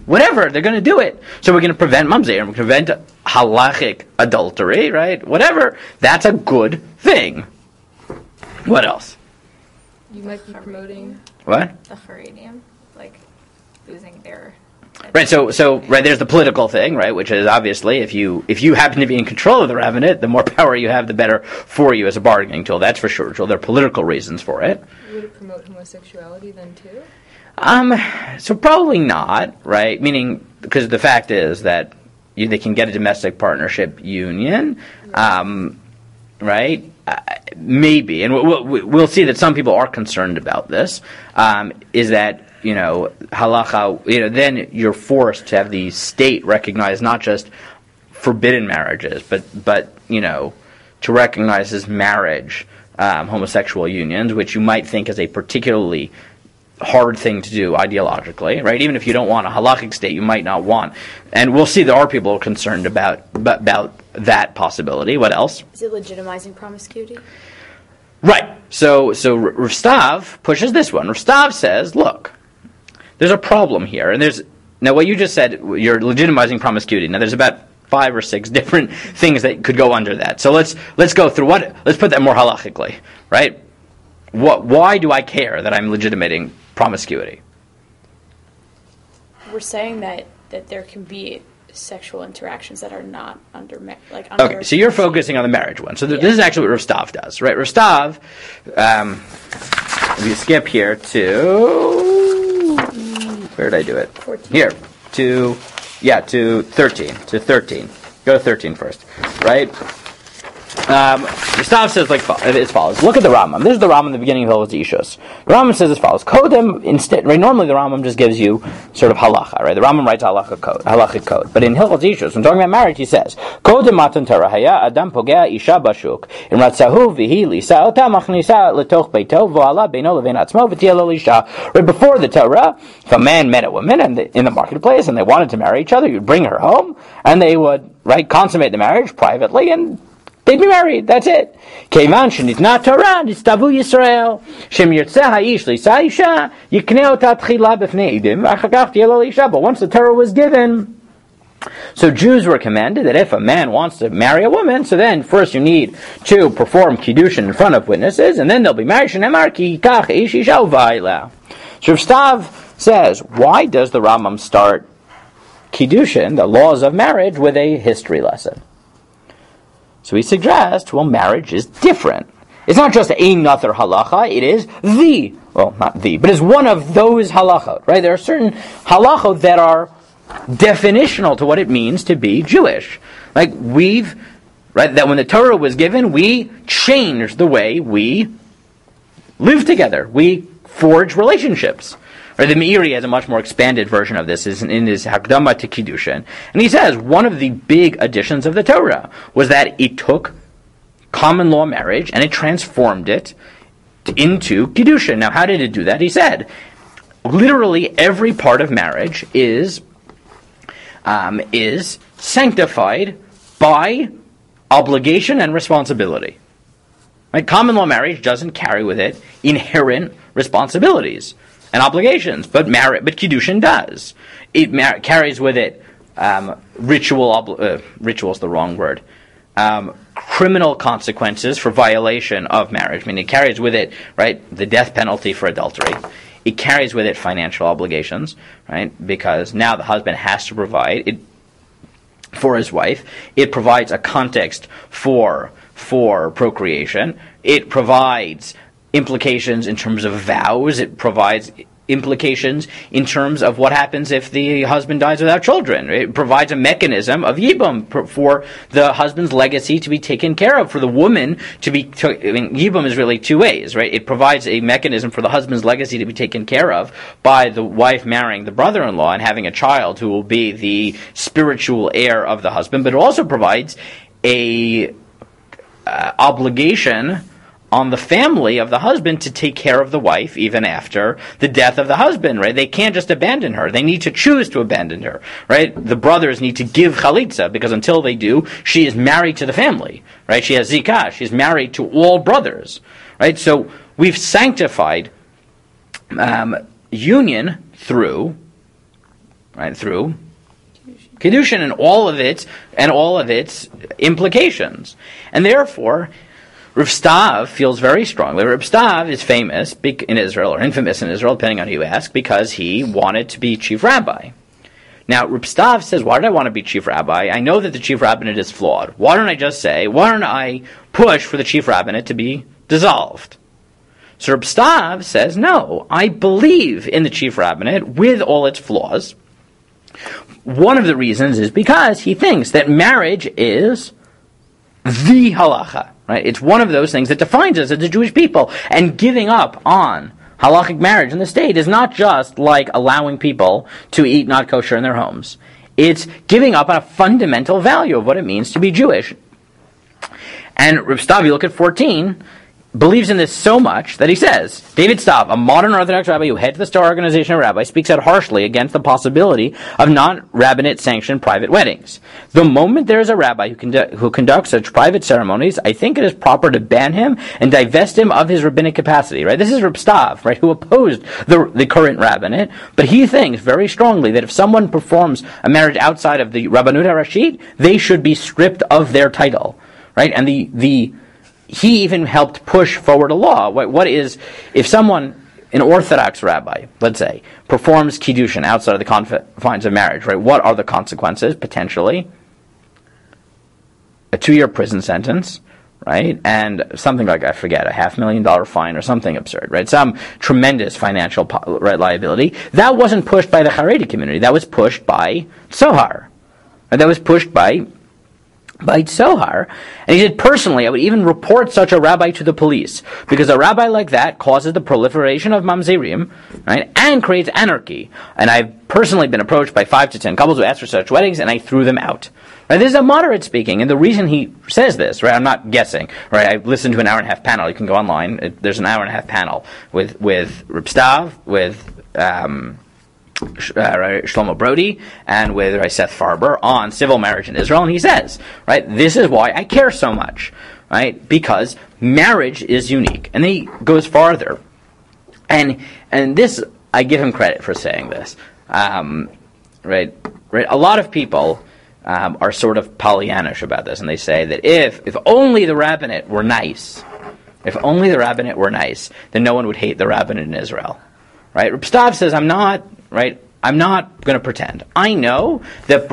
whatever, they're going to do it. So we're going to prevent mamzer, we're going to prevent halachic adultery, right? Whatever. That's a good thing. What else? You might be promoting... What? The Haredim, like losing their... Right, so right, there's the political thing, right, which is obviously if you happen to be in control of the rabbinate, the more power you have, the better for you as a bargaining tool. That's for sure. So there are political reasons for it. Would it promote homosexuality then too? So probably not, right? Meaning, because the fact is that they can get a domestic partnership union, right? Maybe, and we'll see that some people are concerned about this. Is that halacha? Then you're forced to have the state recognize not just forbidden marriages, but to recognize as marriage homosexual unions, which you might think is a particularly hard thing to do ideologically, right? Even if you don't want a halachic state, you might not want. And we'll see there are people concerned about that possibility. What else? Is it legitimizing promiscuity? Right. So Rav Stav pushes this one. Rav Stav says, look, there's a problem here. And now what you just said, you're legitimizing promiscuity. Now there's about 5 or 6 different things that could go under that. So let's go through let's put that more halachically, right? Why do I care that I'm legitimating promiscuity? We're saying that there can be sexual interactions that are not under okay, so you're focusing on the marriage one. So this is actually what Rav Stav does, right? Rav Stav, if you skip here to, where did I do it? 14. Here, to 13. Go to 13 first, right? Stav says as follows. Look at the Rambam. This is the Rambam in the beginning of Hilchos Ishus. The Rambam says as follows. Kodem instead. Right, normally the Rambam just gives you sort of halacha. Right, the Rambam writes halachic code. But in Hilchos Ishus, when talking about marriage, he says Kodem matan Torah haya adam pogea isha bashuk im ratzahu vihi lisa ota machnisa letoch beito v'ala beino levein atzmo v'tia lo lisha. Right before the Torah, if a man met a woman in the marketplace and they wanted to marry each other, you'd bring her home and they would consummate the marriage privately and they'd be married. That's it. Kevan shenitna Torah nistavu Yisrael shem yirtzeh ha'ish lisa isha yiknei ota tchila b'fnei edim v'achar kach tieh lo lisha. But once the Torah was given, so Jews were commanded that if a man wants to marry a woman, so then first you need to perform kiddushin in front of witnesses, and then they'll be married. Shenemar ki kach ish isha u'va'ila. So Rav Stav says, why does the Rambam start kiddushin, the laws of marriage, with a history lesson? So he suggests, marriage is different. It's not just another halacha, it is but it's one of those halachot, right? There are certain halachot that are definitional to what it means to be Jewish. That when the Torah was given, we changed the way we live together. We forge relationships. Or the Meiri has a much more expanded version of this in his Hakdama to Kiddushin. And he says one of the big additions of the Torah was that it took common law marriage and it transformed it into Kiddushin. Now, how did it do that? He said, literally every part of marriage is sanctified by obligation and responsibility. Right? Common law marriage doesn't carry with it inherent responsibilities and obligations, but Kiddushin does. It carries with it ritual's the wrong word. Criminal consequences for violation of marriage. I mean, it carries with it, right, the death penalty for adultery. it carries with it financial obligations, right? Because now the husband has to provide it for his wife. It provides a context for procreation. It provides implications in terms of vows. It provides implications in terms of what happens if the husband dies without children. It provides a mechanism of yibum for the husband's legacy to be taken care of, for the woman to be... yibum is really two ways, right? It provides a mechanism for the husband's legacy to be taken care of by the wife marrying the brother-in-law and having a child who will be the spiritual heir of the husband, but it also provides a obligation on the family of the husband to take care of the wife even after the death of the husband, right? They can't just abandon her. They need to choose to abandon her, right? The brothers need to give chalitza, because until they do, she is married to the family, right? She has zikah. She's married to all brothers, right? So we've sanctified union through Kiddushin and all of its implications. And therefore, Rav Stav feels very strongly. Rav Stav is famous in Israel, or infamous in Israel, depending on who you ask, because he wanted to be chief rabbi. Now, Rav Stav says, why did I want to be chief rabbi? I know that the chief rabbinate is flawed. Why don't I push for the chief rabbinate to be dissolved? So Rav Stav says, no, I believe in the chief rabbinate with all its flaws. One of the reasons is because he thinks that marriage is the halacha, right? It's one of those things that defines us as a Jewish people. And giving up on halachic marriage in the state is not just like allowing people to eat not kosher in their homes. It's giving up on a fundamental value of what it means to be Jewish. And Rav Stav, you look at 14, believes in this so much that he says, David Stav, a modern Orthodox rabbi who heads the Star Organization of Rabbis, speaks out harshly against the possibility of non-rabbinate-sanctioned private weddings. The moment there is a rabbi who conducts such private ceremonies, I think it is proper to ban him and divest him of his rabbinic capacity. Right? This is Reb Stav, right, who opposed the current rabbinate, but he thinks very strongly that if someone performs a marriage outside of the Rabbanut HaRashit, they should be stripped of their title. Right? And he even helped push forward a law. What is, if someone, an Orthodox rabbi, let's say, performs Kiddushin outside of the confines of marriage, right? What are the consequences, potentially? A 2-year prison sentence, right? And something like, I forget, a $500,000 fine or something absurd, right? Some tremendous financial liability. That wasn't pushed by the Haredi community. That was pushed by Tzohar. That was pushed by Tzohar. And he said, personally, I would even report such a rabbi to the police, because a rabbi like that causes the proliferation of mamzerim, right, and creates anarchy. And I've personally been approached by 5 to 10 couples who asked for such weddings, and I threw them out. Right, this is a moderate speaking, and the reason he says this, right, I'm not guessing, right, I listened to an hour-and-a-half panel. You can go online. There's an hour-and-a-half panel with Reb Stav, with Shlomo Brody, and with Seth Farber on civil marriage in Israel, and he says, right, this is why I care so much, right, because marriage is unique. And then he goes farther, and this, I give him credit for saying this, right, a lot of people are sort of Pollyannish about this, and they say that if only the rabbinate were nice, then no one would hate the rabbinate in Israel. Right? Reb Stav says, I'm not going to pretend. I know that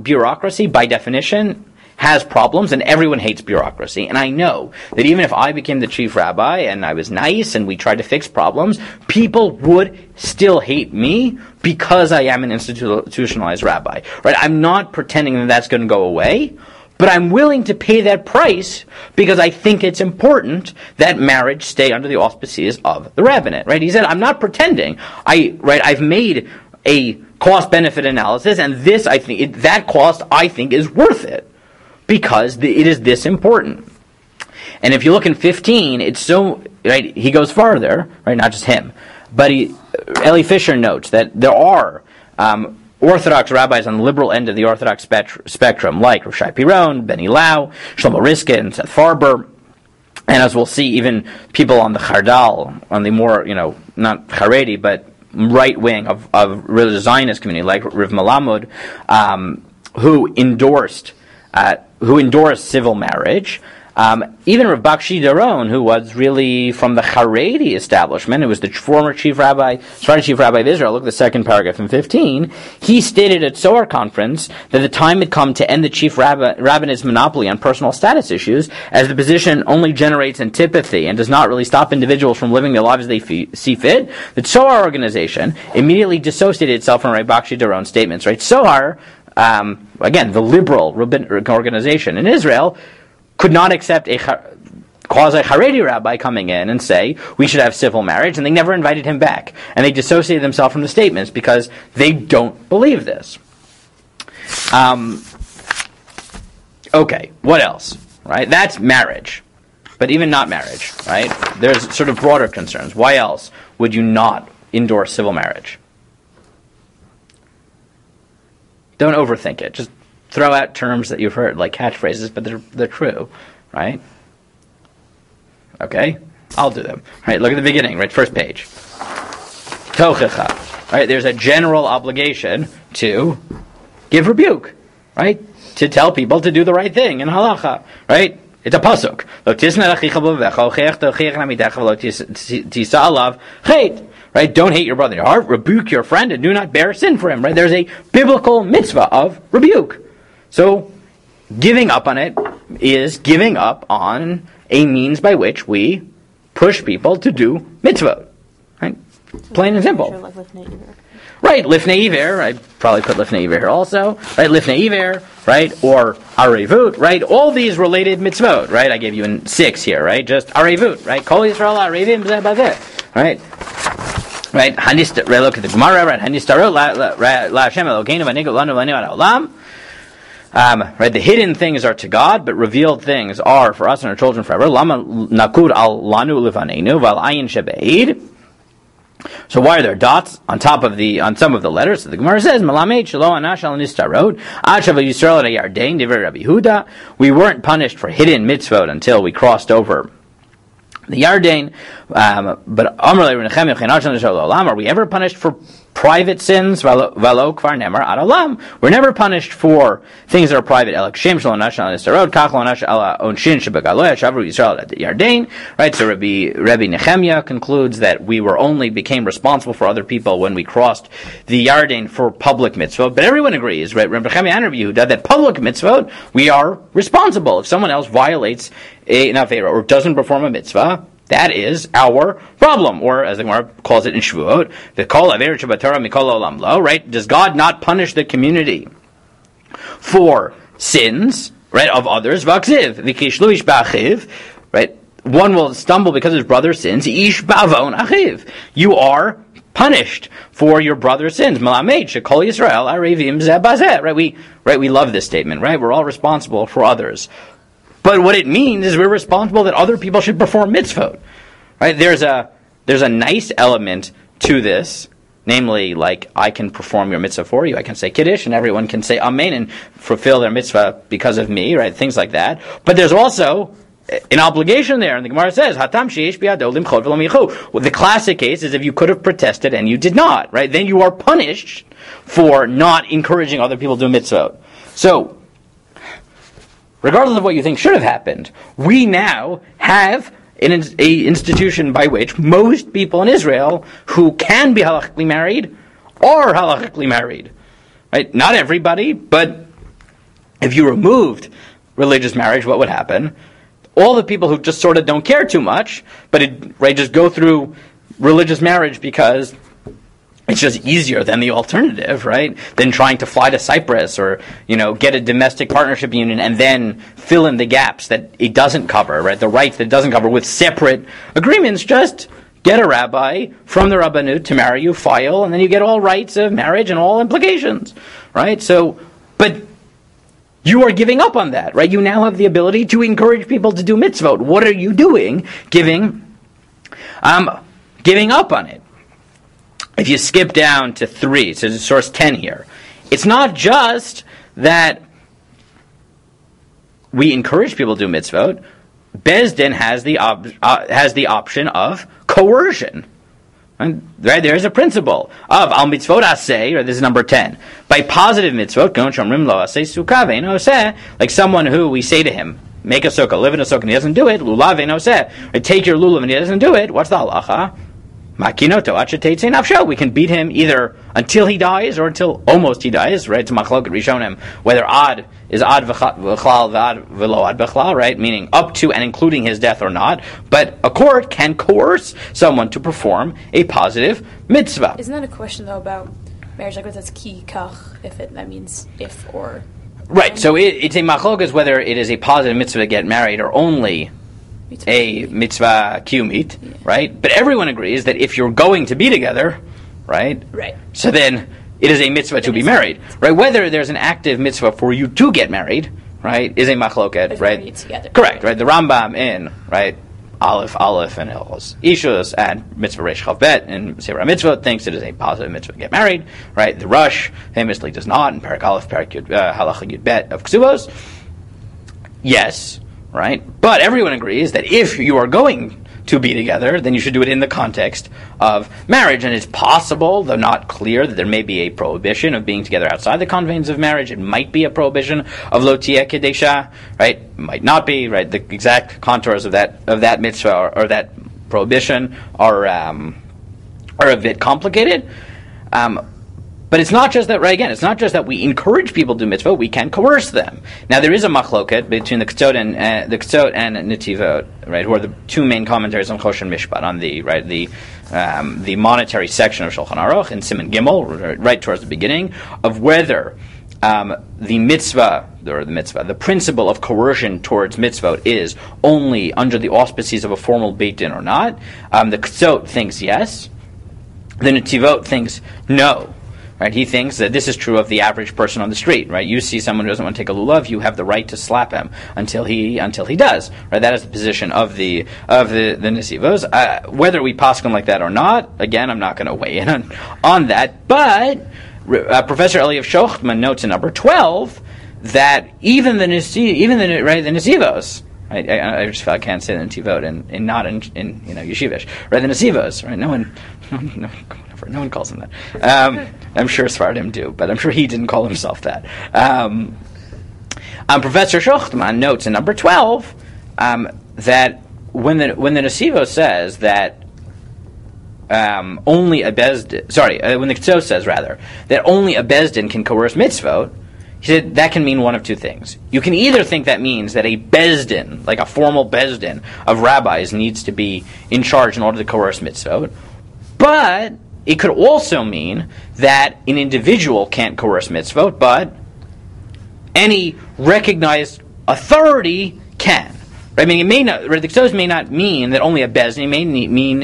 bureaucracy, by definition, has problems, and everyone hates bureaucracy. And I know that even if I became the chief rabbi and I was nice and we tried to fix problems, people would still hate me because I am an institutionalized rabbi. Right? I'm not pretending that that's going to go away, but I'm willing to pay that price because I think it's important that marriage stay under the auspices of the rabbinate. Right? He said, I'm not pretending. I've made a cost-benefit analysis, and this, I think, that cost, I think, is worth it because it is this important. And if you look in 15, it's so, right, he goes farther, right, not just him, but Eli Fisher notes that there are Orthodox rabbis on the liberal end of the Orthodox spectrum, like Rav Shai Piron, Benny Lau, Shlomo Risket, and Seth Farber, and as we'll see, even people on the Chardal, on the more, not Haredi, but right wing of religious Zionist community, like Rav Malamud, who endorsed civil marriage, Even Rav Bakshi Daron, who was really from the Haredi establishment, who was the former Sephardi chief rabbi of Israel, look at the second paragraph in 15, he stated at Zohar conference that the time had come to end the chief rabbinate monopoly on personal status issues, as the position only generates antipathy and does not really stop individuals from living their lives as they see fit. The Zohar organization immediately dissociated itself from Rav Bakshi Daron's statements. Right? Zohar, again, the liberal rabbinic organization in Israel, could not accept a quasi-Haredi rabbi coming in and say, we should have civil marriage, and they never invited him back. And they dissociated themselves from the statements because they don't believe this. Okay, what else? Right? That's marriage. But even not marriage, right? There's sort of broader concerns. Why else would you not endorse civil marriage? Don't overthink it. Just throw out terms that you've heard, like catchphrases, but they're true, right? Okay? I'll do them. Right, look at the beginning, right? First page. Tochecha. Right, there's a general obligation to give rebuke, right? To tell people to do the right thing in halacha, right? It's a pasuk. Right? Don't hate your brother in your heart. Rebuke your friend and do not bear sin for him. Right? There's a biblical mitzvah of rebuke. So, giving up on it is giving up on a means by which we push people to do mitzvah. Right? Plain and simple. Right, lifnei iver. I probably put lifnei iver here also. Right, lifnei iver. Right, or arevut. Right, all these related mitzvot. Right, I gave you in 6 here. Right, just arevut. Right, kol Yisrael arevim b'zeh b'zeh. Right. Right, look at the Gemara. Right, hanistarot la Hashem Elokeinu v'nigut lanu v'neu ad haolam. Right, the hidden things are to God, but revealed things are for us and our children forever. Lama nakud al lanu lefanenu val ayin shebeid. So why are there dots on some of the letters? So the Gemara says, "Malamed shelo anash al nistarot ad shava Yisrael ad Yarden divrei Rabbi Yehuda." We weren't punished for hidden mitzvot until we crossed over the Yarden, but are we ever punished for private sins? We're never punished for things that are private. Right, so Rabbi Nehemiah concludes that we only became responsible for other people when we crossed the Yarden for public mitzvot. But everyone agrees, right, Rabbi Nehemiah and Rabbi Yehuda, that public mitzvot, we are responsible. If someone else violates an avera or doesn't perform a mitzvah, that is our problem, or as the Gemara calls it in Shavuot, the kol aver shebatorah mikol olam lo. Right? Does God not punish the community for sins, right, of others? V'aksiv v'kishlu ish ba'achiv. Right? One will stumble because his brother sins. Ish ba'avon achiv. You are punished for your brother's sins. Malamed shekol Yisrael arevim zeh bazeh. Right? We love this statement. Right? We're all responsible for others. But what it means is we're responsible that other people should perform mitzvot. Right? There's a nice element to this, namely, like, I can perform your mitzvah for you. I can say Kiddush, and everyone can say Amen and fulfill their mitzvah because of me, right? Things like that. But there's also an obligation there, and the Gemara says, Hatam sheish biyado limchot v'lo michu. Well, the classic case is if you could have protested and you did not, right? Then you are punished for not encouraging other people to do mitzvot. So, regardless of what you think should have happened, we now have an institution by which most people in Israel who can be halachically married are halachically married. Right? Not everybody, but if you removed religious marriage, what would happen? All the people who just sort of don't care too much, but just go through religious marriage because it's just easier than the alternative, right? Than trying to fly to Cyprus or, get a domestic partnership union and then fill in the gaps that it doesn't cover, right? The rights that it doesn't cover with separate agreements. Just get a rabbi from the Rabbanut to marry you, file, and then you get all rights of marriage and all implications, right? So, but you are giving up on that, right? You now have the ability to encourage people to do mitzvot. What are you doing? Giving up on it. If you skip down to 3, so it's source 10 here, it's not just that we encourage people to do mitzvot. Bezdin has the option of coercion. Right? There is a principle of al mitzvot aseh, or this is number 10. By positive mitzvot, like someone who we say to him, make a sukkah, live in a sukkah, and he doesn't do it, lulav eino seh, right, take your lulav and he doesn't do it, what's the halacha? Makinoto acheteitzei nafsho. We can beat him either until he dies or until almost he dies, right? To machloket rishonim, whether ad is ad v'chlal v'ad v'lo ad b'chlal, right? Meaning up to and including his death or not. But a court can coerce someone to perform a positive mitzvah. Isn't that a question though about marriage? Like, what that's ki kach? That means if or. Right. So it's a machlokas whether it is a positive mitzvah to get married or only a mitzvah kiyumit, right? But everyone agrees that if you're going to be together, right? Right. So then it is a mitzvah to be married, right? Whether there's an active mitzvah for you to get married, right, is a machloket, right? Together. Correct, right? The Rambam in, right, Aleph and Hilchos Ishus and Mitzvah Reish Chav Bet and Sefer Mitzvah thinks it is a positive mitzvah to get married, right? The Rush famously does not in Parak Aleph, Parak Yud, Halacha Yud Bet of Ksubos. Yes. Right? But everyone agrees that if you are going to be together, then you should do it in the context of marriage. And it's possible, though not clear, that there may be a prohibition of being together outside the confines of marriage. It might be a prohibition of lo tieh kedesha, right? Might not be, right? The exact contours of that mitzvah or that prohibition are a bit complicated. But it's not just that, right, again, it's not just that we encourage people to do mitzvah, we can coerce them. Now, there is a machloket between the Kosot and Netivot, right, who are the two main commentaries on Choshen Mishpat, on the monetary section of Shulchan Aruch, in Siman Gimel, right towards the beginning, of whether the principle of coercion towards mitzvot is only under the auspices of a formal beit din or not. The Kosot thinks yes. The Netivot thinks no. Right, he thinks that this is true of the average person on the street. Right, you see someone who doesn't want to take a lulav, you have the right to slap him until he does. Right, that is the position of the nesivos. Whether we paskin like that or not, again, I'm not going to weigh in on that. But Professor Eliev Shochtman notes in number 12 that even the nesivos. I just feel I can't say the netivot and not in yeshivish. Right, the nesivos. Right, no one calls him that. I'm sure Sfardim do, but I'm sure he didn't call himself that. Professor Shochtman notes in number 12 that when the Nesivo says that only a bezdin, when the Kso says rather that only a bezdin can coerce mitzvot, he said that can mean one of two things. You can either think that means that a bezdin, like a formal bezdin of rabbis, needs to be in charge in order to coerce mitzvot, but it could also mean that an individual can't coerce mitzvot, but any recognized authority can. Right? I mean, it may not. The Ksos may not mean that only a bezdin. It may mean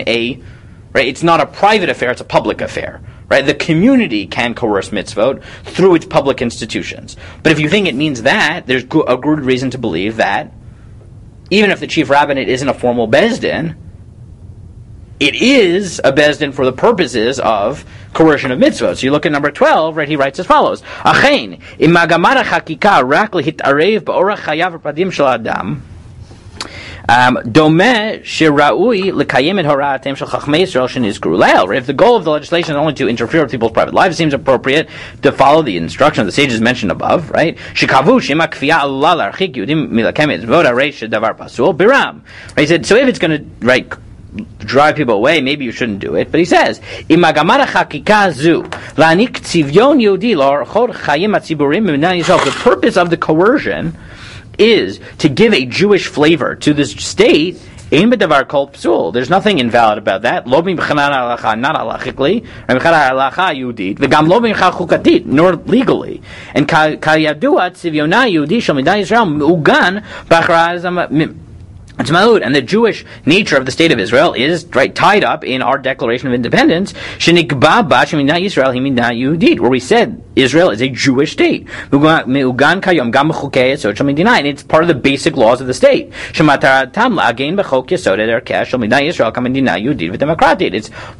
right. It's not a private affair; it's a public affair. Right? The community can coerce mitzvot through its public institutions. But if you think it means that, there's a good reason to believe that even if the chief rabbinate isn't a formal bezdin, it is a bezdin for the purposes of coercion of mitzvot. So you look at number 12, right, he writes as follows. Achein, im magamar hachakika rak lehitarev ba'orach chayav v'pradim shel adam, domeh sheraui lekayem et horatem shel chachmei Yisrael shenizkru leil. If the goal of the legislation is only to interfere with people's private lives, it seems appropriate to follow the instruction of the sages mentioned above, right? Shekavu shema kfiya Allah larchik yudim milakem etzvot arei shedavar pasul biram. He said, so if it's going to, right, drive people away, maybe you shouldn't do it. But he says, the purpose of the coercion is to give a Jewish flavor to this state. There's nothing invalid about that. Not halachically, nor legally. And and the Jewish nature of the state of Israel is, right, tied up in our Declaration of Independence, where we said Israel is a Jewish state. And it's part of the basic laws of the state. It's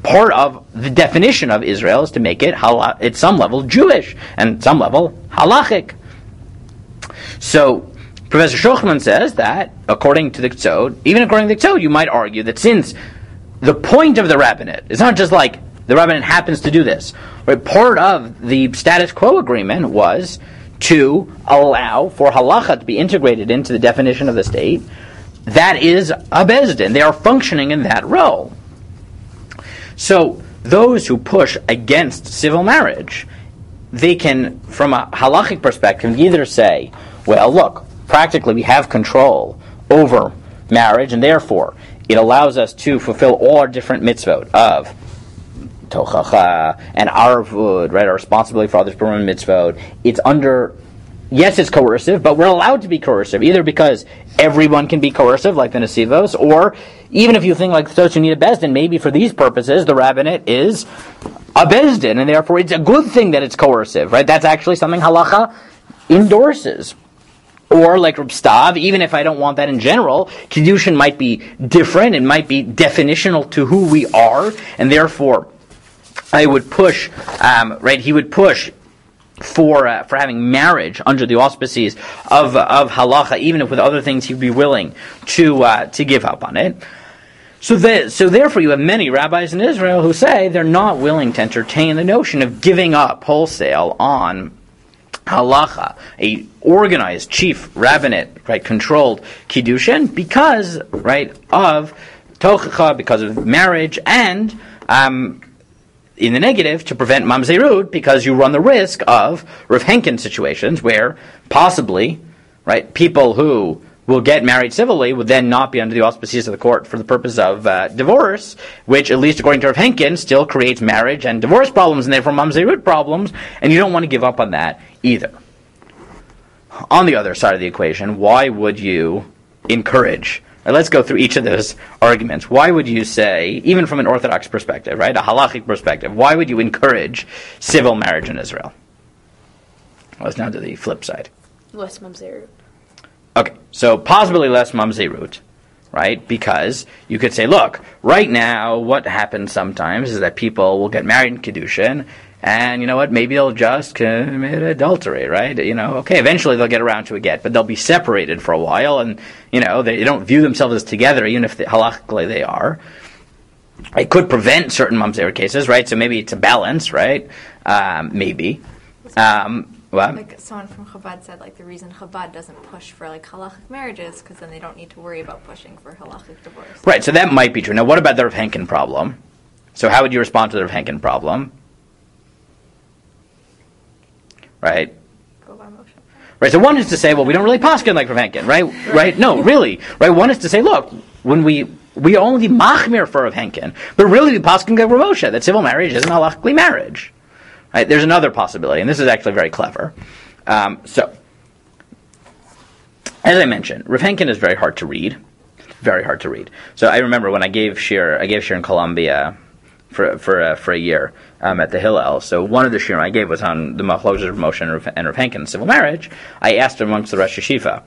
part of the definition of Israel is to make it at some level Jewish and some level halachic. So Professor Shochtman says that, according to the Ksod, even according to the Ksod, you might argue that since the point of the rabbinate is not just like the rabbinate happens to do this, right? Part of the status quo agreement was to allow for halacha to be integrated into the definition of the state, that is a bezdin. They are functioning in that role. So those who push against civil marriage, they can, from a halachic perspective, either say, well, look, practically we have control over marriage, and therefore it allows us to fulfill all our different mitzvot of tochacha and arvud, right, our responsibility for others' performing mitzvot. It's under, yes, it's coercive, but we're allowed to be coercive, either because everyone can be coercive, like the Nesivos, or even if you think like those who need a bezdin, maybe for these purposes, the rabbinate is a bezdin, and therefore it's a good thing that it's coercive, right? That's actually something halacha endorses. Or, like Reb Stav, even if I don't want that in general, Kiddushin might be different, it might be definitional to who we are, and therefore I would push, right, he would push for having marriage under the auspices of halacha, even if with other things he'd be willing to give up on it. So therefore you have many rabbis in Israel who say they're not willing to entertain the notion of giving up wholesale on halacha, a organized chief rabbinate, right, controlled kiddushin, because, right, of tochacha, because of marriage, and in the negative, to prevent mamzerut, because you run the risk of Rav Henkin situations where possibly, right, people who will get married civilly would then not be under the auspices of the court for the purpose of divorce, which, at least according to Rav Henkin, still creates marriage and divorce problems, and therefore mamzerut problems, and you don't want to give up on that either. On the other side of the equation, why would you encourage? Let's go through each of those arguments. Why would you say, even from an Orthodox perspective, right, a halachic perspective, why would you encourage civil marriage in Israel? Let's now do the flip side. Less mamzerut. Okay, so possibly less mamzerut, right? Because you could say, look, right now, what happens sometimes is that people will get married in Kiddushin, and you know what, maybe they'll just commit adultery, right? You know, okay, eventually they'll get around to a get, but they'll be separated for a while, and, you know, they don't view themselves as together, even if halachically they are. It could prevent certain mamzerut cases, right? So maybe it's a balance, right? Maybe. What? Like someone from Chabad said, like the reason Chabad doesn't push for like halachic marriages because then they don't need to worry about pushing for halachic divorce. Right, so that might be true. Now, what about the Rav Henkin problem? So how would you respond to the Rav Henkin problem? Right? Go by motion. Right, so one is to say, well, we don't really paskin like Rav Henkin, right? Right? No, really. Right, one is to say, look, when we only machmir for Rav Henkin, but really we paskin like Rav Moshe, that civil marriage isn't halachically marriage. Right, there's another possibility, and this is actually very clever. So, as I mentioned, Rav Henkin is very hard to read. Very hard to read. So I remember when I gave shir in Columbia for a year at the Hillel. So one of the shir I gave was on the machlokes of Moshe and Rav Henkin civil marriage. I asked amongst the Rosh Yeshiva,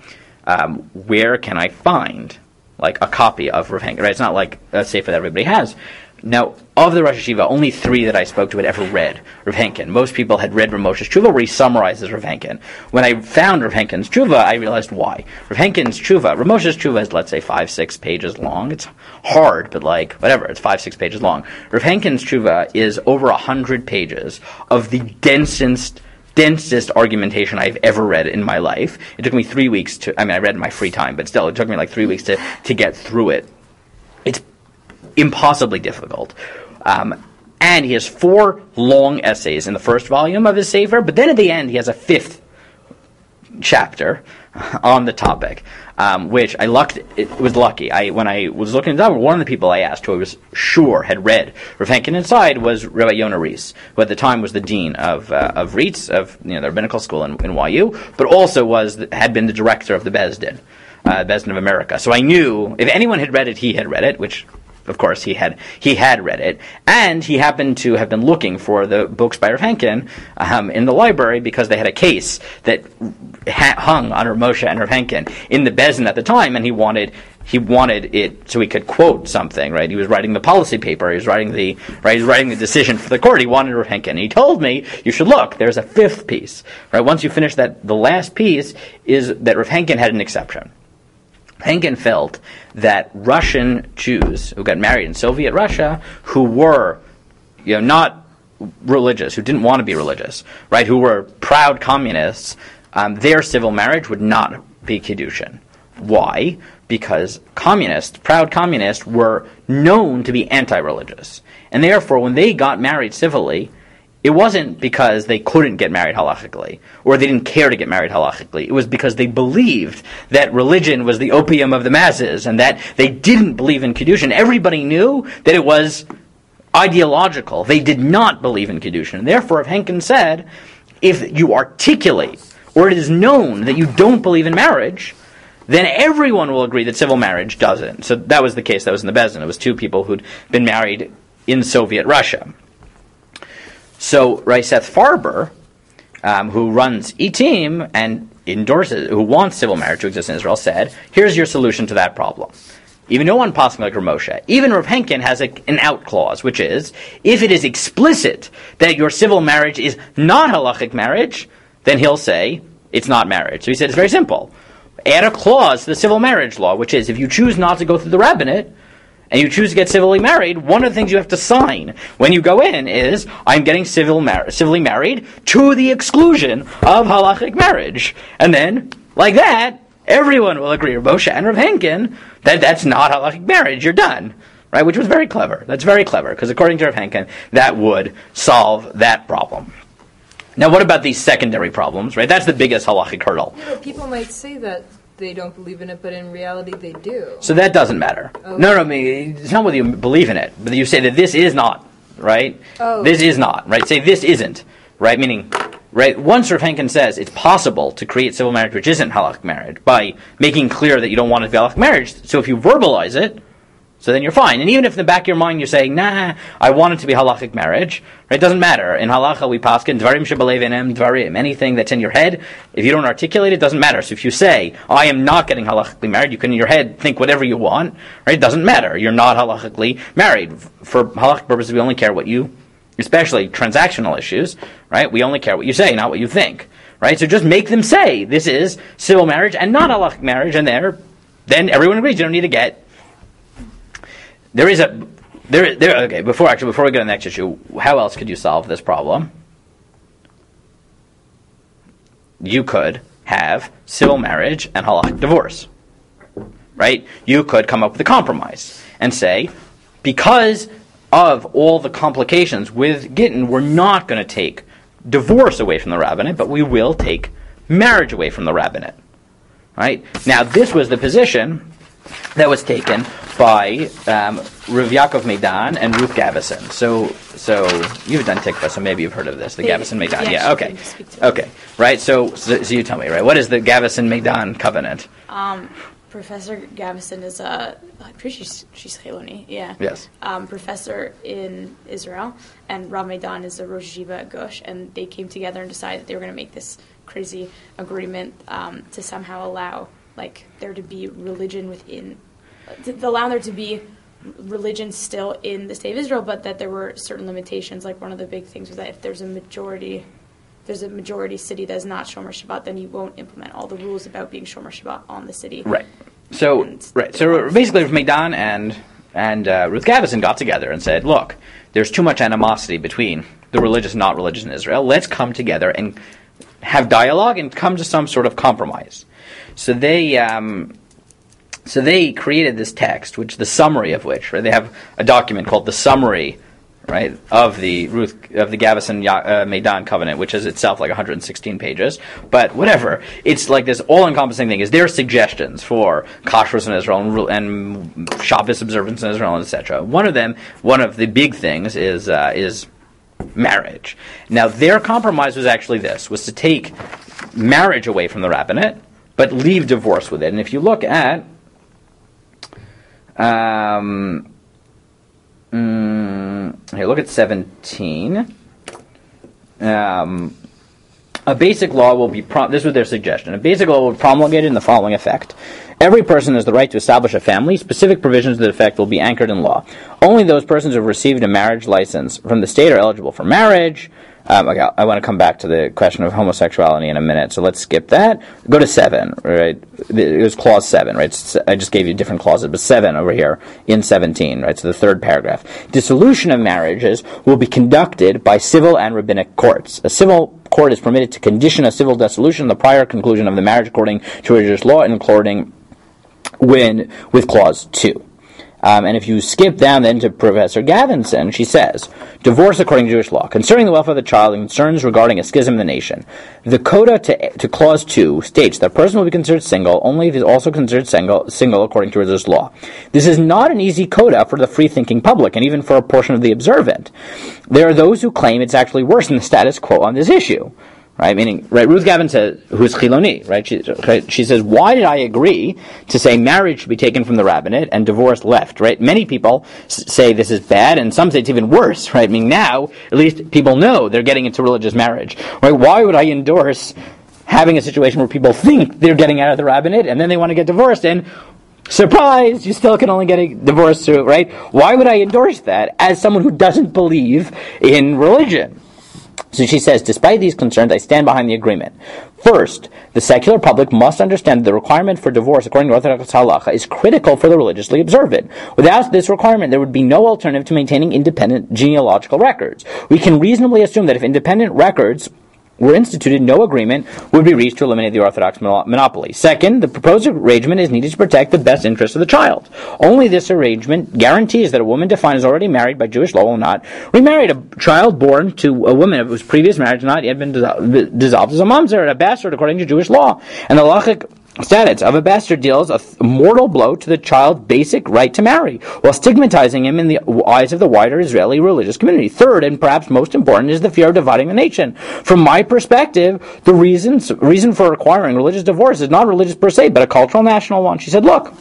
where can I find like a copy of Rav Henkin? Right, it's not like a sefer that everybody has. Now, of the Rosh Yeshiva, only 3 that I spoke to had ever read Rav Henkin. Most people had read Rav Moshe's Tshuva, where he summarizes Rav Henkin. When I found Rav Henkin's Tshuva, I realized why. Rav Henkin's Tshuva, Rav Moshe's Tshuva is, let's say, 5-6 pages long. It's hard, but like, whatever, it's 5-6 pages long. Rav Henkin's Tshuva is over 100 pages of the densest argumentation I've ever read in my life. It took me 3 weeks I read it in my free time, but still, it took me like 3 weeks to get through it. It's impossibly difficult. And he has 4 long essays in the first volume of his Sefer, but then at the end he has a 5th chapter on the topic, which it was lucky. When I was looking it up, one of the people I asked who I was sure had read Rav Henkin inside was Rabbi Yonah Rees, who at the time was the dean of REITs, of the rabbinical school in YU, but also had been the director of the Bezdin of America. So I knew if anyone had read it, he had read it, which of course he had read it, and he happened to have been looking for the books by Rav Henkin in the library because they had a case that hung on Rav Moshe and Rav Henkin in the Bezdin at the time, and he wanted it so he could quote something. Right, he was writing the policy paper. He was writing the decision for the court. He wanted Rav Henkin. He told me you should look. There's a 5th piece. Right, once you finish that, the last piece is that Rav Henkin had an exception. Henkin felt that Russian Jews who got married in Soviet Russia, who were, not religious, who didn't want to be religious, right, who were proud communists, their civil marriage would not be kiddushin. Why? Because proud communists, were known to be anti-religious. And therefore, when they got married civilly, it wasn't because they couldn't get married halachically, or they didn't care to get married halachically. It was because they believed that religion was the opium of the masses, and that they didn't believe in kiddushin. Everybody knew that it was ideological. They did not believe in kiddushin. And therefore, if Henkin said, if you articulate, or it is known that you don't believe in marriage, then everyone will agree that civil marriage doesn't. So that was the case that was in the Beis Din. It was two people who'd been married in Soviet Russia. So Seth Farber, who runs E-Team and endorses, who wants civil marriage to exist in Israel, said, here's your solution to that problem. Even no one possible like Rav Moshe. Even Rav Henkin has an out clause, which is, if it is explicit that your civil marriage is not halachic marriage, then he'll say it's not marriage. So he said it's very simple. Add a clause to the civil marriage law, which is, if you choose not to go through the rabbinate, and you choose to get civilly married, one of the things you have to sign when you go in is, I'm getting civilly married to the exclusion of halachic marriage. And then, like that, everyone will agree, Rav Moshe and Rav Henkin, that that's not halachic marriage, you're done. Right? Which was very clever. That's very clever, because according to Rav Henkin, that would solve that problem. Now, what about these secondary problems, right? That's the biggest halachic hurdle. Yeah, but people might say that they don't believe in it, but in reality they do. So that doesn't matter. Okay. No, I mean, it's not whether you believe in it, but you say that this is not, right? Oh. This is not, right? Say this isn't, right? Meaning, right, once Rav Henkin says it's possible to create civil marriage which isn't halachic marriage by making clear that you don't want it to be halachic marriage, so if you verbalize it, so then you're fine. And even if in the back of your mind you're saying, nah, I want it to be halachic marriage, right? It doesn't matter. In halacha we paskin, dvarim shebalev enem dvarim. Anything that's in your head, if you don't articulate it, doesn't matter. So if you say, I am not getting halachically married, you can in your head think whatever you want, right? It doesn't matter. You're not halachically married. For halachic purposes, we only care what you, especially transactional issues, right? We only care what you say, not what you think, right? So just make them say, this is civil marriage and not halachic marriage, and then everyone agrees. You don't need to get. Okay, before we go to the next issue, how else could you solve this problem? You could have civil marriage and halachic divorce, right? You could come up with a compromise and say, because of all the complications with Gittin, we're not going to take divorce away from the rabbinate, but we will take marriage away from the rabbinate, right? Now, this was the position that was taken by Rav Yaakov Meidan and Ruth Gavison. So you've done tikva, so maybe you've heard of this, the Gavison Meidan. Yeah, okay, right. So you tell me, right? What is the Gavison Meidan covenant? Professor Gavison is I'm pretty sure she's Cheloni, yeah. Yes. Professor in Israel, and Rav Meidan is a Rosh Yeshiva at Gush, and they came together and decided that they were going to make this crazy agreement to somehow allow there to be religion allow there to be religion still in the state of Israel, but that there were certain limitations. Like one of the big things was that if there's a majority city that is not Shomer Shabbat, then you won't implement all the rules about being Shomer Shabbat on the city. Right. So basically, Meidan and Ruth Gavison got together and said, look, there's too much animosity between the religious and not religious in Israel. Let's come together and have dialogue and come to some sort of compromise. So they created this text, which the summary of which, right, they have a document called the summary, right, of the Gavison Meidan covenant, which is itself like 116 pages. But whatever, it's like this all-encompassing thing. Is their suggestions for kashrus in Israel and Shabbos observance in Israel, etc. One of the big things is marriage. Now, their compromise was actually was to take marriage away from the rabbinate, but leave divorce with it. And if you look at look at 17. A basic law will be this was their suggestion. A basic law will be promulgated in the following effect: every person has the right to establish a family. Specific provisions to that effect will be anchored in law. Only those persons who have received a marriage license from the state are eligible for marriage. Okay, I want to come back to the question of homosexuality in a minute, so let's skip that. Go to 7, right? It was clause 7, right? I just gave you different clauses, but 7 over here in 17, right? So the third paragraph. Dissolution of marriages will be conducted by civil and rabbinic courts. A civil court is permitted to condition a civil dissolution on the prior conclusion of the marriage according to religious law, and according with clause 2. And if you skip down then to Professor Gavinson, she says, divorce according to Jewish law, concerning the welfare of the child and concerns regarding a schism in the nation. The coda to clause 2 states that a person will be considered single only if he is also considered single according to religious law. This is not an easy coda for the free-thinking public, and even for a portion of the observant. There are those who claim it's actually worse than the status quo on this issue. Right, meaning, right, Ruth Gavin says, who's Chiloni, right? She says, why did I agree to say marriage should be taken from the rabbinate and divorce left, right? Many people say this is bad, and some say it's even worse, right? Meaning now, at least people know they're getting into religious marriage, right? Why would I endorse having a situation where people think they're getting out of the rabbinate, and then they want to get divorced, and surprise, you still can only get a divorce through, right? Why would I endorse that as someone who doesn't believe in religion? So she says, despite these concerns, I stand behind the agreement. First, the secular public must understand that the requirement for divorce according to Orthodox halacha is critical for the religiously observant. Without this requirement, there would be no alternative to maintaining independent genealogical records. We can reasonably assume that if independent records were instituted, no agreement would be reached to eliminate the Orthodox monopoly. Second, the proposed arrangement is needed to protect the best interests of the child. Only this arrangement guarantees that a woman defined as already married by Jewish law will not remarry. A child born to a woman whose previous marriage has not yet been dissolved as a mamzer, a bastard according to Jewish law. And the halachic status of a bastard deals a mortal blow to the child's basic right to marry, while stigmatizing him in the eyes of the wider Israeli religious community. Third, and perhaps most important, is the fear of dividing the nation. From my perspective, the reason for requiring religious divorce is not religious per se, but a cultural national one. She said, look,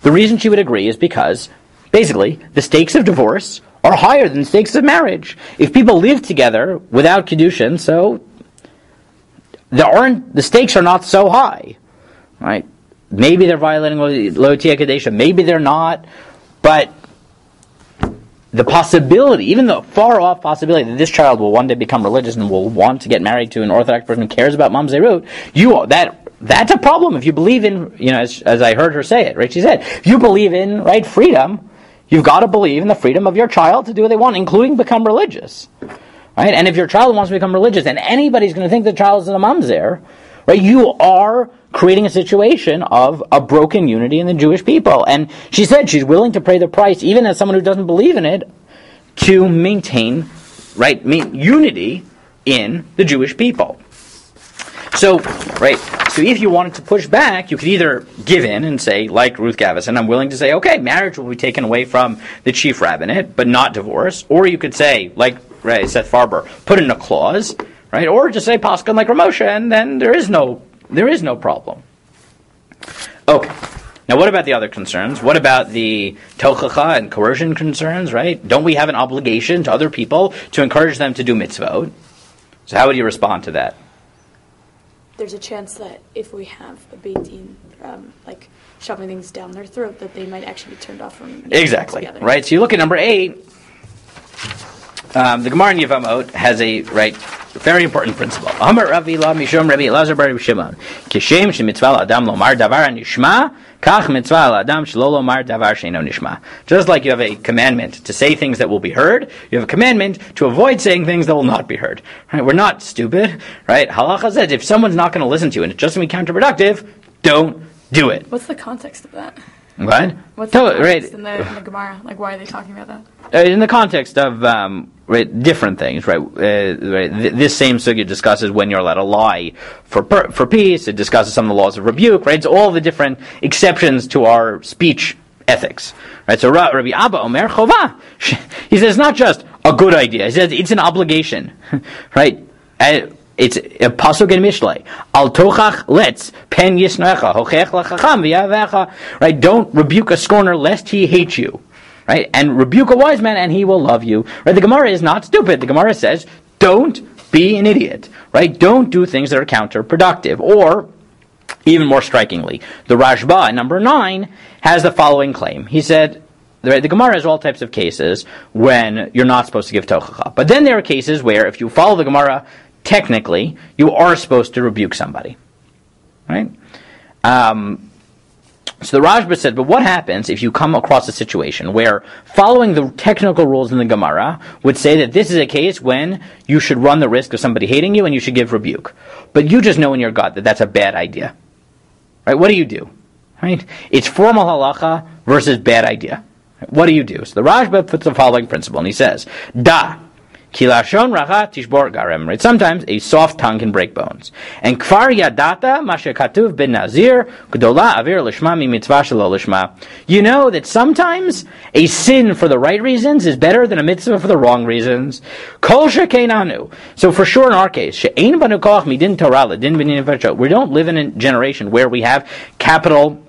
the reason she would agree is because, basically, the stakes of divorce are higher than the stakes of marriage. If people live together without Kiddushin, so the stakes are not so high, right? Maybe they're violating Lo Tia Kadesha, maybe they're not, but the possibility, even the far-off possibility that this child will one day become religious and will want to get married to an Orthodox person who cares about Mamzerut, that's a problem if you believe in, as I heard her say it, right? She said, if you believe in, right, freedom, you've got to believe in the freedom of your child to do what they want, including become religious. Right? And if your child wants to become religious, and anybody's going to think the child is a mamzer, right? You are creating a situation of a broken unity in the Jewish people. And she said she's willing to pay the price, even as someone who doesn't believe in it, to maintain, right, unity in the Jewish people. So if you wanted to push back, you could either give in and say, like Ruth Gavison, I'm willing to say, okay, marriage will be taken away from the chief rabbinate, but not divorce. Or you could say, like Seth Farber, put in a clause, right? Or just say Paskin like Ramosha, and then there is no problem. Okay. Now, what about the other concerns? What about the tochacha and coercion concerns, right? Don't we have an obligation to other people to encourage them to do mitzvot? So how would you respond to that? There's a chance that if we have a Beit Din, like shoving things down their throat, that they might actually be turned off from exactly together. Right. So you look at number 8. The Gemara in Yevamot has a very important principle. Amar Rabbi La Mishum Rabbi Elazar Bar Shimon Kishem shemitzvah Adam lomar davar nishma kach mitzvah Adam shelo lomar davar sheino nishma. Just like you have a commandment to say things that will be heard, you have a commandment to avoid saying things that will not be heard. Right? We're not stupid, right? Halacha says if someone's not going to listen to you and it's just going to be counterproductive, don't do it. What's the context of that? What? What's the context in the Gemara? Like, why are they talking about that? In the context of different things, right? This same sugya discusses when you're allowed to lie for peace. It discusses some of the laws of rebuke, right? It's all the different exceptions to our speech ethics, right? So Rabbi Abba Omer Chova, he says it's not just a good idea. He says it's an obligation, right? It's a pasuk in Mishlei. Al tochach letz pen yisnecha hochech lachacham v'yavecha. Right? Don't rebuke a scorner lest he hate you. Right? And rebuke a wise man and he will love you. Right? The Gemara is not stupid. The Gemara says, don't be an idiot. Right? Don't do things that are counterproductive. Or, even more strikingly, the Rashba, number 9, has the following claim. He said, the Gemara has all types of cases when you're not supposed to give tochacha. But then there are cases where if you follow the Gemara technically, you are supposed to rebuke somebody. Right? So the Rashba said, but what happens if you come across a situation where following the technical rules in the Gemara would say that this is a case when you should run the risk of somebody hating you and you should give rebuke. But you just know in your gut that that's a bad idea. Right? What do you do? Right? It's formal halacha versus bad idea. What do you do? So the Rashba puts the following principle, and he says, Da. Right? Sometimes a soft tongue can break bones. And kfar yadata masha katuv bin nazir gdola avir lishma mi mitzvah shelo lishma. You know that sometimes a sin for the right reasons is better than a mitzvah for the wrong reasons. Kol shekeinanu. So for sure in our case, she'ein banu koach midin Torah ledin b'nin v'chot. We don't live in a generation where we have capital.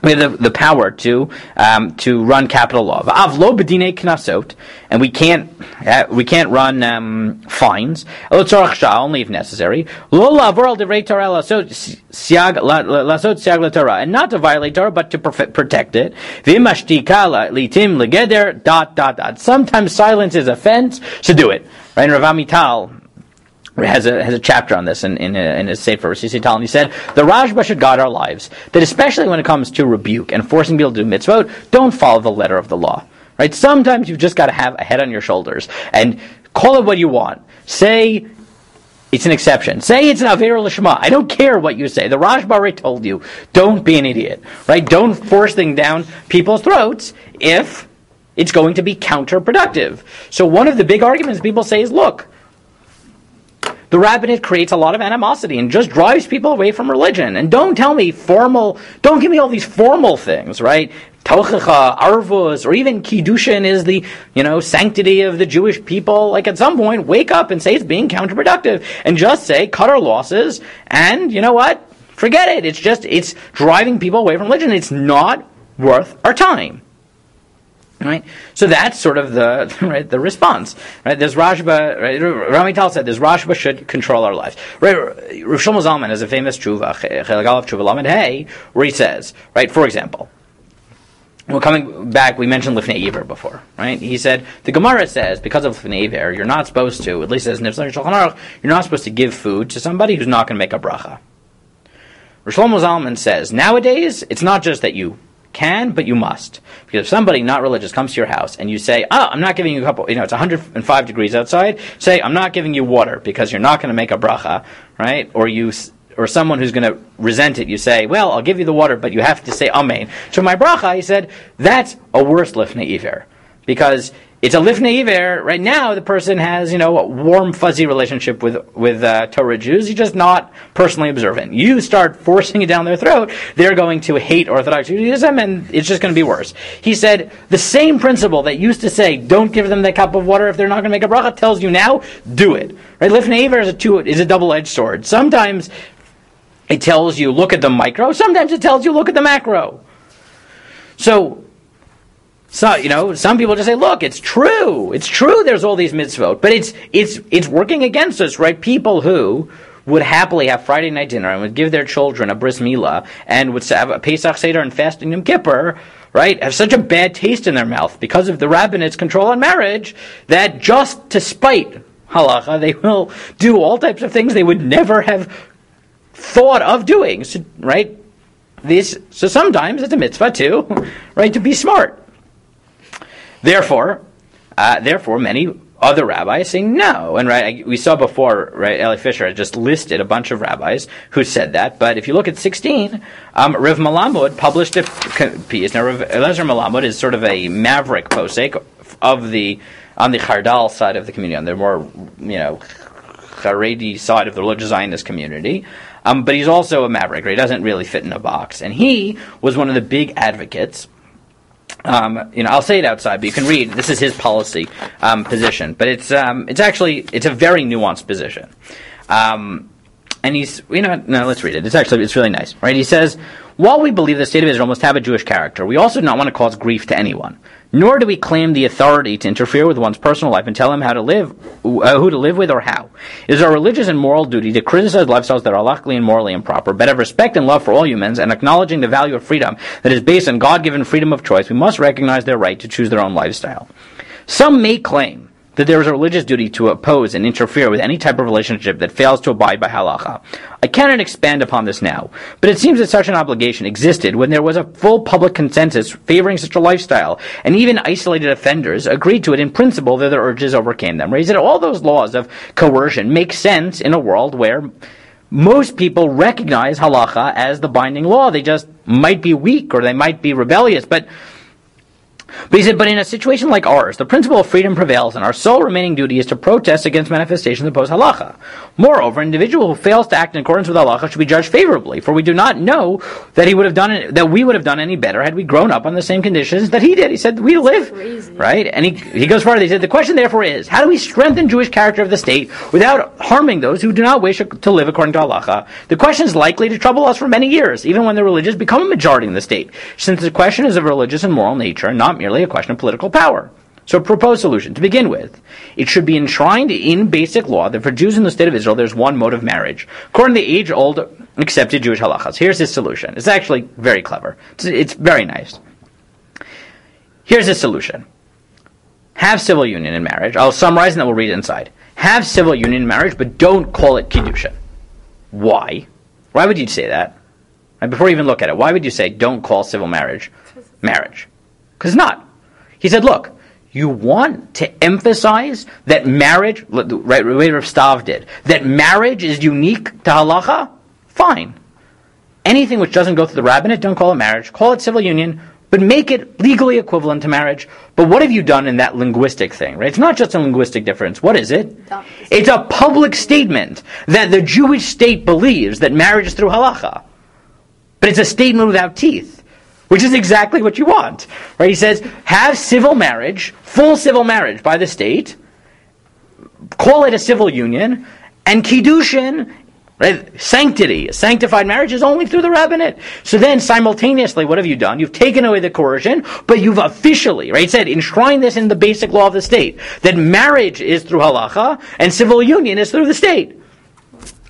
We have the power to run capital law. Avlo b'dinei knasot, and we can't run fines. Only if necessary. Lo la'avor al divrei Torah lasot siag laTorah, and not to violate Torah, but to protect it. V'imashtika litim legeder ... Sometimes silence is offense, so do it. Right? And Rav Amital has a chapter on this in his Sefer Rishis Tal, and he said the Rashba should guide our lives, that especially when it comes to rebuke and forcing people to do mitzvot, don't follow the letter of the law. Right? Sometimes you've just got to have a head on your shoulders and call it what you want. Say it's an exception. Say it's an Avera Lishma. I don't care what you say. The Rashba already told you, don't be an idiot. Right? Don't force things down people's throats if it's going to be counterproductive. So one of the big arguments people say is, look, the rabbinate creates a lot of animosity and just drives people away from religion. And don't give me all these formal things, right? Tochacha, arvus, or even kiddushin is the, sanctity of the Jewish people. Like at some point, wake up and say it's being counterproductive. And just say, cut our losses, and you know what? Forget it. It's driving people away from religion. It's not worth our time. Right, so that's sort of the response. Right, there's Rashba. Right, Rami Tal said this Rashba should control our lives. Right, Rav Shlomo Zalman has a famous tshuva, Chelik Aleph Tshuva Lamed Hey, where he says, right, for example, well, coming back, we mentioned Lifnei Iver before. Right, he said the Gemara says because of Lifnei Iver, you're not supposed to, at least as Nifzar Shulchan Aruch, you're not supposed to give food to somebody who's not going to make a bracha. Rav Shlomo Zalman says nowadays it's not just that you can, but you must. Because if somebody not religious comes to your house and you say, I'm not giving you a couple, it's 105 degrees outside, say, I'm not giving you water because you're not going to make a bracha, right? Or someone who's going to resent it, you say, well, I'll give you the water, but you have to say amen. So my bracha, he said, that's a worse lifnei iver. Because it's a lifnei iver. Right now, the person has, a warm, fuzzy relationship with Torah Jews. He's just not personally observant. You start forcing it down their throat, they're going to hate Orthodox Judaism, and it's just going to be worse. He said, the same principle that used to say, don't give them that cup of water if they're not going to make a bracha, tells you now, do it. Right? Lifnei iver is a double-edged sword. Sometimes it tells you, look at the micro. Sometimes it tells you, look at the macro. So, some people just say, look, it's true. It's true there's all these mitzvot, but it's working against us, right? People who would happily have Friday night dinner and would give their children a bris milah and would have a Pesach Seder and fasting Yom Kippur, right, have such a bad taste in their mouth because of the rabbinate's control on marriage that just to spite halacha, they will do all types of things they would never have thought of doing, right? So sometimes it's a mitzvah too, right, to be smart. Therefore, many other rabbis say no. And right, we saw before, right, Eli Fisher had just listed a bunch of rabbis who said that. But if you look at 16, Rav Malamud published a piece. Now, Rav Elazar Malamud is sort of a maverick posek on the Chardal side of the community, on the more, Haredi side of the religious Zionist community. But he's also a maverick, right? He doesn't really fit in a box. And he was one of the big advocates. I'll say it outside, but you can read. This is his policy position, but it's a very nuanced position. And he's, let's read it. It's really nice, right? He says, while we believe the state of Israel must have a Jewish character, we also do not want to cause grief to anyone. Nor do we claim the authority to interfere with one's personal life and tell him how to live, who to live with or how. It is our religious and moral duty to criticize lifestyles that are halachically and morally improper, but have respect and love for all humans, and acknowledging the value of freedom that is based on God-given freedom of choice, we must recognize their right to choose their own lifestyle. Some may claim that there is a religious duty to oppose and interfere with any type of relationship that fails to abide by halacha. I cannot expand upon this now, but it seems that such an obligation existed when there was a full public consensus favoring such a lifestyle, and even isolated offenders agreed to it in principle, though their urges overcame them. Right? He said all those laws of coercion make sense in a world where most people recognize halacha as the binding law. They just might be weak or they might be rebellious, but he said, but in a situation like ours, the principle of freedom prevails, and our sole remaining duty is to protest against manifestations opposed to halacha. Moreover, an individual who fails to act in accordance with halacha should be judged favorably, for we do not know that we would have done any better had we grown up on the same conditions that he did. He said, we live, right? And he goes further. He said, the question therefore is, how do we strengthen Jewish character of the state without harming those who do not wish to live according to halacha? The question is likely to trouble us for many years, even when the religious become a majority in the state, since the question is of religious and moral nature, and not merely a question of political power. So proposed solution, to begin with, it should be enshrined in basic law that for Jews in the state of Israel there's one mode of marriage, according to the age-old accepted Jewish halachas. Here's his solution. It's actually very clever. It's very nice. Here's his solution. Have civil union in marriage. I'll summarize and then we'll read it inside. Have civil union in marriage, but don't call it kiddushin. Why? Why would you say that? And before you even look at it, why would you say don't call civil marriage marriage? Because it's not. He said, look, you want to emphasize that marriage, right, the way Rav Stav did, that marriage is unique to halacha? Fine. Anything which doesn't go through the rabbinate, don't call it marriage. Call it civil union, but make it legally equivalent to marriage. But what have you done in that linguistic thing, right? It's not just a linguistic difference. What is it? It's a public statement that the Jewish state believes that marriage is through halacha. But it's a statement without teeth, which is exactly what you want, right? He says, have civil marriage, full civil marriage by the state, call it a civil union, and kiddushin, right, sanctity, sanctified marriage is only through the rabbinate. So then, simultaneously, what have you done? You've taken away the coercion, but you've officially, right, said, enshrine this in the basic law of the state, that marriage is through halacha, and civil union is through the state.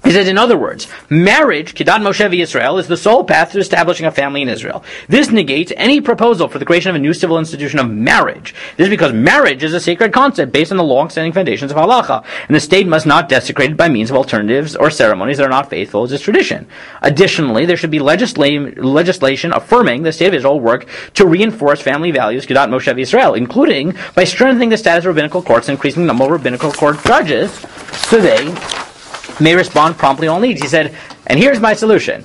He says, in other words, marriage, Kedat Moshe Yisrael, is the sole path to establishing a family in Israel. This negates any proposal for the creation of a new civil institution of marriage. This is because marriage is a sacred concept based on the long-standing foundations of halacha, and the state must not desecrate it by means of alternatives or ceremonies that are not faithful as its tradition. Additionally, there should be legislation affirming the state of Israel work to reinforce family values, Kedat Moshe Yisrael, including by strengthening the status of rabbinical courts and increasing the number of rabbinical court judges, so they may respond promptly to all needs. He said, and here's my solution.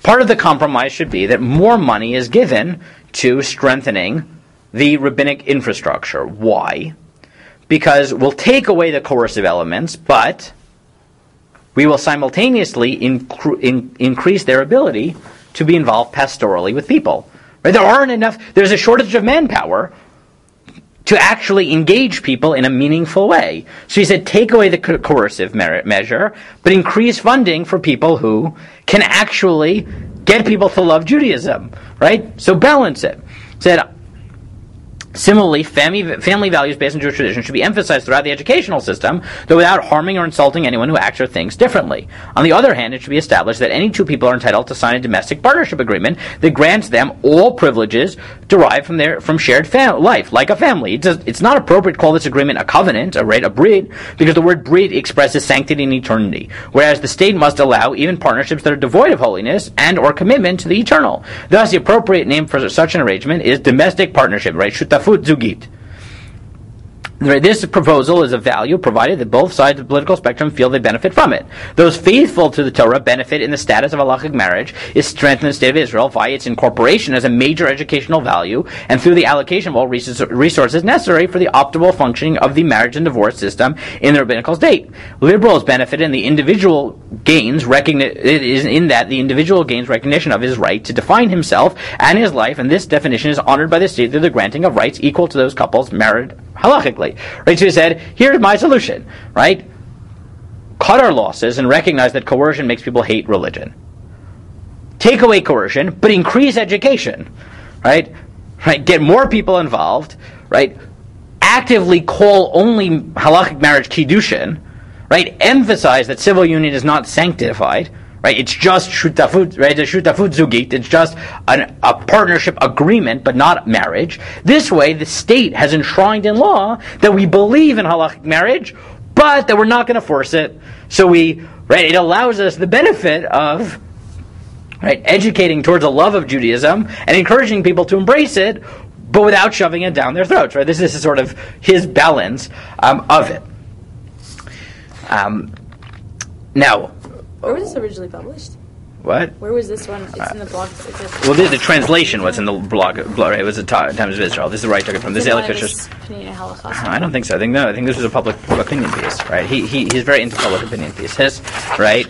Part of the compromise should be that more money is given to strengthening the rabbinic infrastructure. Why? Because we'll take away the coercive elements, but we will simultaneously increase their ability to be involved pastorally with people. Right? There's a shortage of manpower to actually engage people in a meaningful way. So he said, take away the coercive measure, but increase funding for people who can actually get people to love Judaism, right? So balance it. He said, similarly, family values based on Jewish tradition should be emphasized throughout the educational system, though without harming or insulting anyone who acts or thinks differently. On the other hand, it should be established that any two people are entitled to sign a domestic partnership agreement that grants them all privileges derived from shared life, like a family. It's not appropriate to call this agreement a covenant, a brit, because the word brit expresses sanctity and eternity, whereas the state must allow even partnerships that are devoid of holiness and or commitment to the eternal. Thus, the appropriate name for such an arrangement is domestic partnership, right? Shutafut zugit. This proposal is of value provided that both sides of the political spectrum feel they benefit from it. Those faithful to the Torah benefit in the status of halachic marriage is strengthened in the state of Israel via its incorporation as a major educational value and through the allocation of all resources necessary for the optimal functioning of the marriage and divorce system in the rabbinical state. Liberals benefit in the individual gains recognition of his right to define himself and his life, and this definition is honored by the state through the granting of rights equal to those couples married halachically. Right, so he said, here's my solution, right? Cut our losses and recognize that coercion makes people hate religion. Take away coercion, but increase education, right? Right, get more people involved, right? Actively call only halachic marriage kiddushin, right? Emphasize that civil union is not sanctified, right? It's just shutafut, right? The shutafut zugit. It's just a partnership agreement, but not marriage. This way, the state has enshrined in law that we believe in halachic marriage, but that we're not going to force it. So we right? It allows us the benefit of, right, educating towards a love of Judaism and encouraging people to embrace it, but without shoving it down their throats, right? This is sort of his balance of it. Now, where was this originally published? What? Where was this one? It's in the blog. Well, the translation was in the blog. Right, it was the Times of Israel. This is where I took it from. This is Elie Fisher's. I don't think so. I think this was a public opinion piece. Right? He's very into public opinion pieces. Right?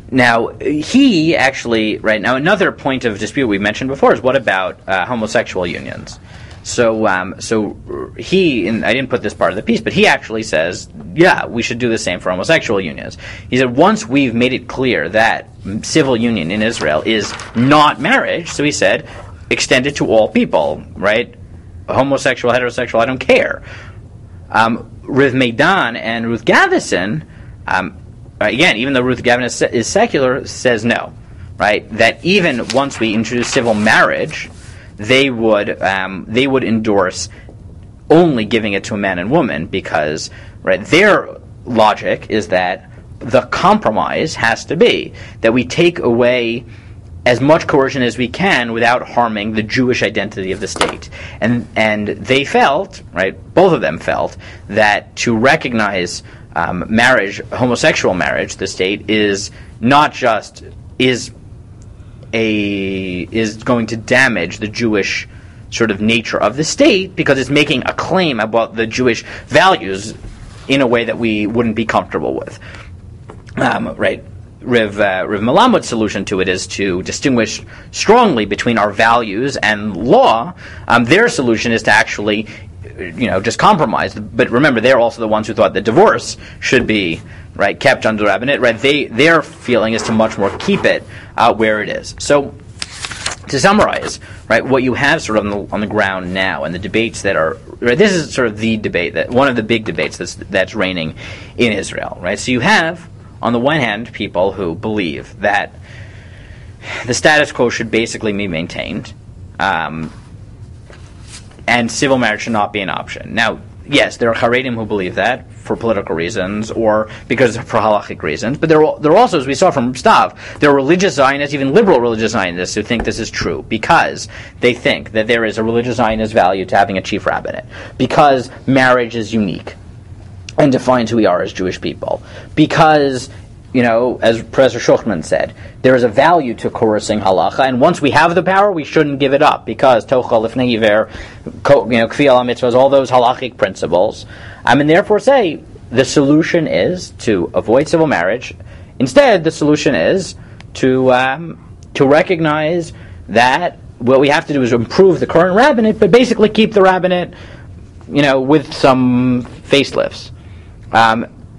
Now, he actually, right now, another point of dispute we mentioned before is what about homosexual unions? So he, and I didn't put this part of the piece, but he actually says, yeah, we should do the same for homosexual unions. He said, once we've made it clear that civil union in Israel is not marriage, so he said, extend it to all people, right? Homosexual, heterosexual, I don't care. Ruth Maidan and Ruth Gavison, again, even though Ruth Gavin is secular, says no, right? That even once we introduce civil marriage, they would endorse only giving it to a man and woman because, right, their logic is that the compromise has to be that we take away as much coercion as we can without harming the Jewish identity of the state. And they felt, right, both of them felt, that to recognize marriage, homosexual marriage, the state is not just is going to damage the Jewish sort of nature of the state because it's making a claim about the Jewish values in a way that we wouldn't be comfortable with. Right? Riv Melamad's solution to it is to distinguish strongly between our values and law. Their solution is to actually, just compromise. But remember, they're also the ones who thought that divorce should be, right, kept under rabbinate. Right? Their feeling is to much more keep it where it is. So, to summarize, right, what you have sort of on the ground now, and the debates that are, right, this is sort of the debate that one of the big debates that's reigning in Israel. Right? So you have, on the one hand, people who believe that the status quo should basically be maintained, and civil marriage should not be an option. Now, yes, there are Haredim who believe that for political reasons or because for halachic reasons, but there are also, as we saw from Stav, there are religious Zionists, even liberal religious Zionists, who think this is true because they think that there is a religious Zionist value to having a chief rabbinate, because marriage is unique and defines who we are as Jewish people. Because, as Professor Schuchman said, there is a value to coercing halacha, and once we have the power, we shouldn't give it up, because tochal lifnei iver, kfi al mitzvahs, all those halachic principles. And therefore say, the solution is to avoid civil marriage. Instead, the solution is to recognize that what we have to do is improve the current rabbinate, but basically keep the rabbinate, with some facelifts.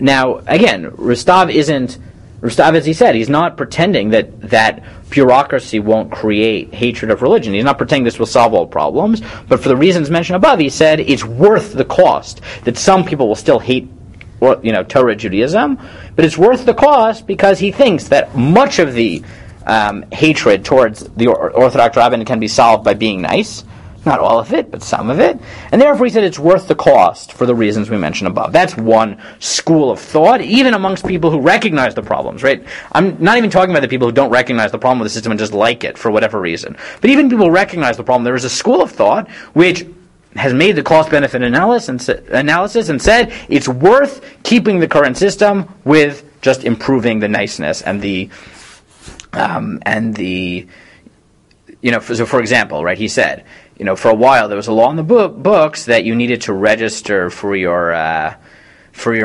Now, again, Rustav, as he said, he's not pretending that bureaucracy won't create hatred of religion. He's not pretending this will solve all problems, but for the reasons mentioned above, he said it's worth the cost, that some people will still hate Torah Judaism, but it's worth the cost because he thinks that much of the hatred towards the Orthodox rabbinate can be solved by being nice. Not all of it, but some of it. And therefore he said it's worth the cost for the reasons we mentioned above. That's one school of thought, even amongst people who recognize the problems, right? I'm not even talking about the people who don't recognize the problem with the system and just like it for whatever reason. But even people who recognize the problem, there is a school of thought which has made the cost-benefit analysis and said it's worth keeping the current system with just improving the niceness and the so for example, right, he said, for a while there was a law in the books that you needed to register for your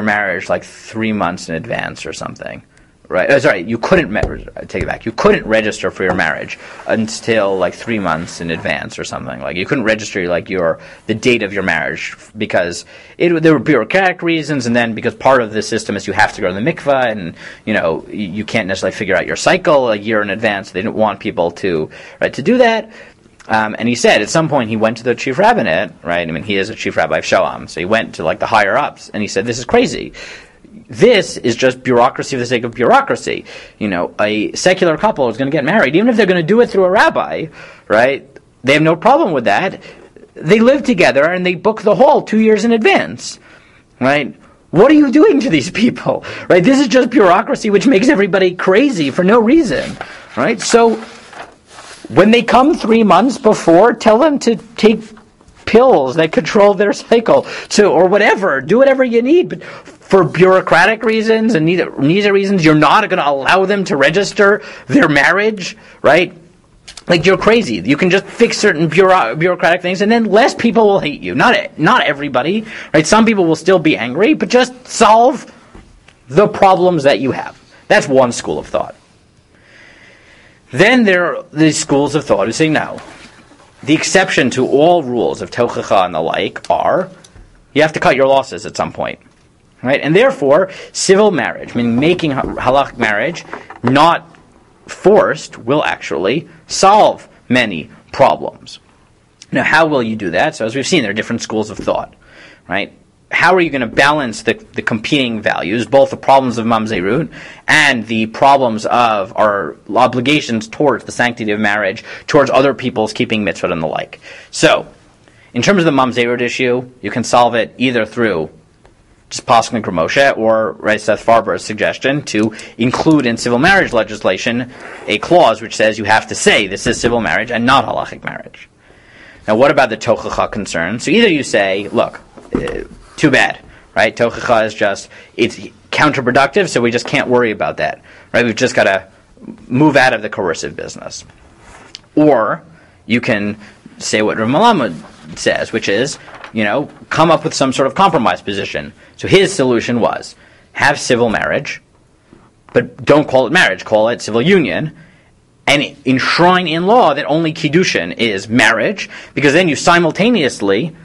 marriage like 3 months in advance or something. Right? Sorry, you couldn't. Take it back. You couldn't register for your marriage until like 3 months in advance or something. Like you couldn't register the date of your marriage because there were bureaucratic reasons, and then because part of the system is you have to go to the mikvah, and you can't necessarily figure out your cycle a year in advance. They didn't want people to do that. And he said at some point he went to the chief rabbinate. Right? He is a chief rabbi of Shoam, so he went to like the higher ups, and he said, "This is crazy. This is just bureaucracy for the sake of bureaucracy. A secular couple is going to get married, even if they're going to do it through a rabbi, right? They have no problem with that. They live together and they book the hall 2 years in advance, right? What are you doing to these people? Right? This is just bureaucracy, which makes everybody crazy for no reason. Right? So, when they come 3 months before, tell them to take pills that control their cycle, or whatever. Do whatever you need. But for bureaucratic reasons and neither reasons, you're not going to allow them to register their marriage, right? Like, you're crazy. You can just fix certain bureaucratic things, and then less people will hate you. Not everybody, right? Some people will still be angry, but just solve the problems that you have. That's one school of thought. Then there are these schools of thought who say, no, the exception to all rules of tochacha and the like are, you have to cut your losses at some point. Right? And therefore, civil marriage, meaning making halachic marriage not forced, will actually solve many problems. Now, how will you do that? So as we've seen, there are different schools of thought. Right? How are you going to balance the competing values, both the problems of mamzerut and the problems of our obligations towards the sanctity of marriage, towards other people's keeping mitzvot and the like? So, in terms of the mamzerut issue, you can solve it either through just Paskin Moshe or Seth Farber's suggestion to include in civil marriage legislation a clause which says you have to say this is civil marriage and not halachic marriage. Now, what about the tochacha concern? So either you say, look, too bad, right? Tochacha is it's counterproductive, so we just can't worry about that, right? We've just got to move out of the coercive business. Or you can say what Rav Malama says, which is, come up with some sort of compromise position. So his solution was, have civil marriage, but don't call it marriage, call it civil union, and enshrine in law that only kiddushin is marriage, because then you simultaneously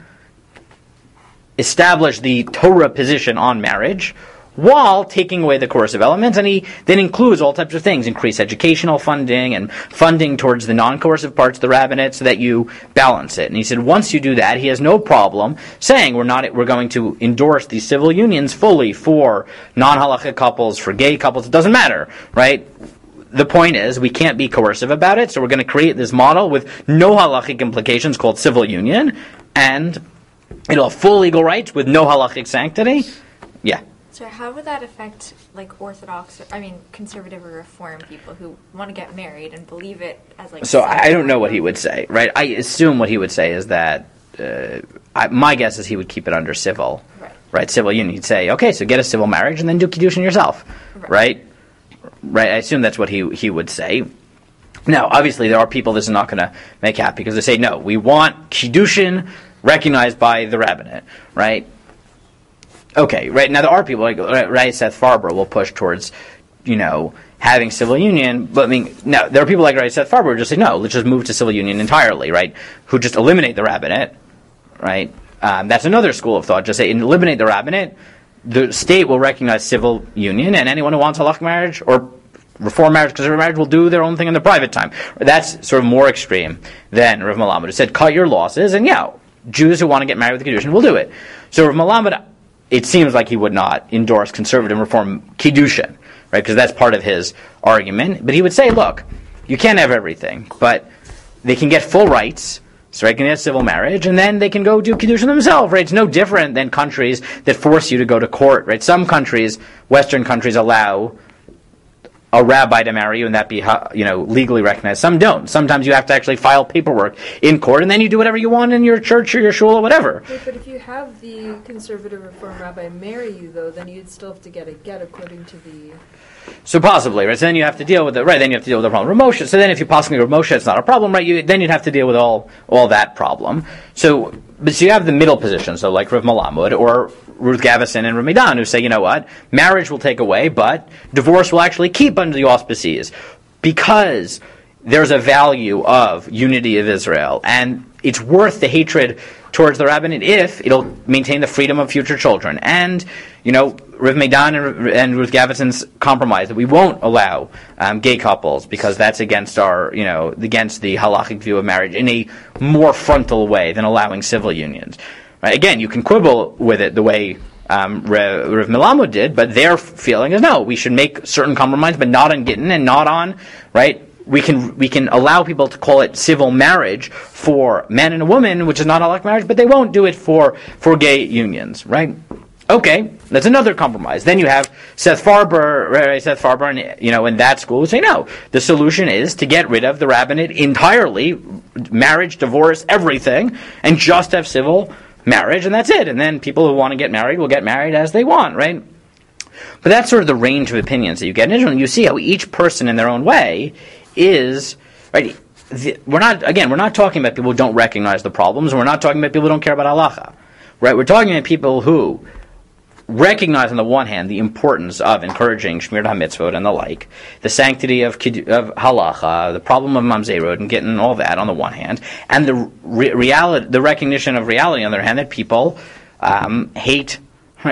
establish the Torah position on marriage while taking away the coercive elements, and he then includes all types of things, increase educational funding and funding towards the non-coercive parts of the rabbinate so that you balance it. And he said once you do that, he has no problem saying we're going to endorse these civil unions fully for non-halachic couples, for gay couples, it doesn't matter, right? The point is, we can't be coercive about it, so we're going to create this model with no halachic implications called civil union, and it'll have full legal rights with no halachic sanctity. Yeah. So how would that affect, Orthodox, conservative or Reform people who want to get married and believe it as, So I don't know what he would say, right? I assume what he would say is that, my guess is he would keep it under civil, right? Civil union. He'd say, okay, so get a civil marriage and then do kiddushin yourself, right? Right, I assume that's what he would say. Now, obviously, there are people this is not going to make happy because they say, no, we want kiddushin recognized by the rabbinate, right? Okay, right, now there are people Seth Farber will push towards, having civil union, but no, there are people like Seth Farber who just say, no, let's just move to civil union entirely, right? Who just eliminate the rabbinate, right? That's another school of thought, just say, eliminate the rabbinate, the state will recognize civil union, and anyone who wants halachic marriage or reform marriage, conservative marriage, will do their own thing in their private time. That's sort of more extreme than Rav Malamed, who said, cut your losses, and Jews who want to get married with kiddushin will do it. So Rav Malamed, it seems like he would not endorse conservative reform kiddushin, right? Because that's part of his argument. But he would say, look, you can't have everything, but they can get full rights, so they can get civil marriage, and then they can go do kiddushin themselves, right? It's no different than countries that force you to go to court, right? Some countries, Western countries, allow a rabbi to marry you and that be legally recognized. Some don't. Sometimes you have to actually file paperwork in court, and then you do whatever you want in your church or your shul or whatever. Wait, but if you have the conservative reform rabbi marry you, though, then you'd still have to get a get according to the... So possibly, right? So then you have to deal with it, right? Then you have to deal with the problem of Moshe. So then if you possibly with Moshe, it's not a problem, right? Then you'd have to deal with all that problem. So you have the middle position, so like Rav Malamud or Ruth Gavison and Rav Medan, who say, you know what, marriage will take away, but divorce will actually keep under the auspices because there's a value of unity of Israel, and it's worth the hatred towards the rabbinate if it'll maintain the freedom of future children. And, Rav Medan and Ruth Gavison's compromise that we won't allow gay couples because that's against against the halachic view of marriage in a more frontal way than allowing civil unions. Right? Again, you can quibble with it the way Rav Milamud did, but their feeling is no, we should make certain compromise, but not on Gittin and not on, right? We can allow people to call it civil marriage for man and a woman, which is not halachic marriage, but they won't do it for gay unions, right? Okay, that's another compromise. Then you have Seth Farber, right? Seth Farber, and in that school who say no. The solution is to get rid of the rabbinate entirely, marriage, divorce, everything, and just have civil marriage, and that's it. And then people who want to get married will get married as they want, right? But that's sort of the range of opinions that you get. And you see how each person in their own way is right. We're not talking about people who don't recognize the problems, and we're not talking about people who don't care about halacha, right? We're talking about people who recognize on the one hand the importance of encouraging Shmirat HaMitzvot and the like, the sanctity of halacha, the problem of mamzerut and getting all that on the one hand, and the recognition of reality on the other hand, that people hate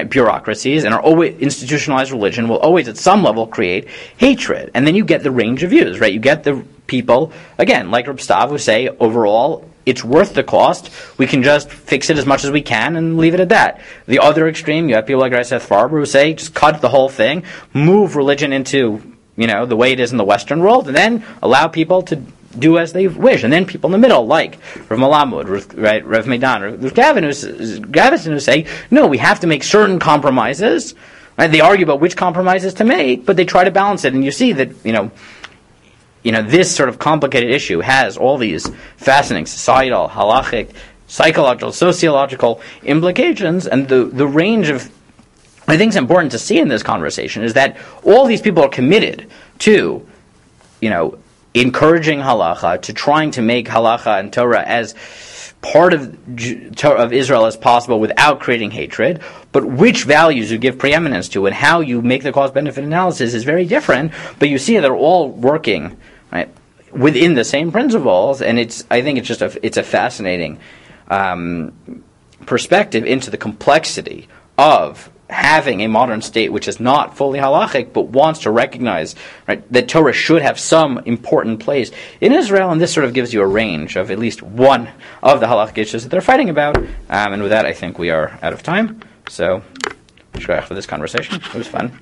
bureaucracies and are always institutionalized religion will always at some level create hatred. And then you get the range of views, right? You get the people, again, like Reb Stav, who say overall it's worth the cost. We can just fix it as much as we can and leave it at that. The other extreme, you have people like Seth Farber who say just cut the whole thing, move religion into the way it is in the Western world, and then allow people to do as they wish. And then people in the middle, like Rav Malamud, Rav Meidan, Rav Gavison, who say, no, we have to make certain compromises. Right? They argue about which compromises to make, but they try to balance it. And you see that, this sort of complicated issue has all these fascinating societal, halachic, psychological, sociological implications, and the range of, I think it's important to see in this conversation is that all these people are committed to, encouraging halacha, to trying to make halacha and Torah as part of Israel as possible without creating hatred, but which values you give preeminence to and how you make the cost-benefit analysis is very different, but you see they're all working right within the same principles, and I think it's a fascinating perspective into the complexity of having a modern state which is not fully halachic but wants to recognize that Torah should have some important place in Israel, and this sort of gives you a range of at least one of the halachic issues that they're fighting about. And with that, I think we are out of time. So, shkoyach for this conversation. It was fun.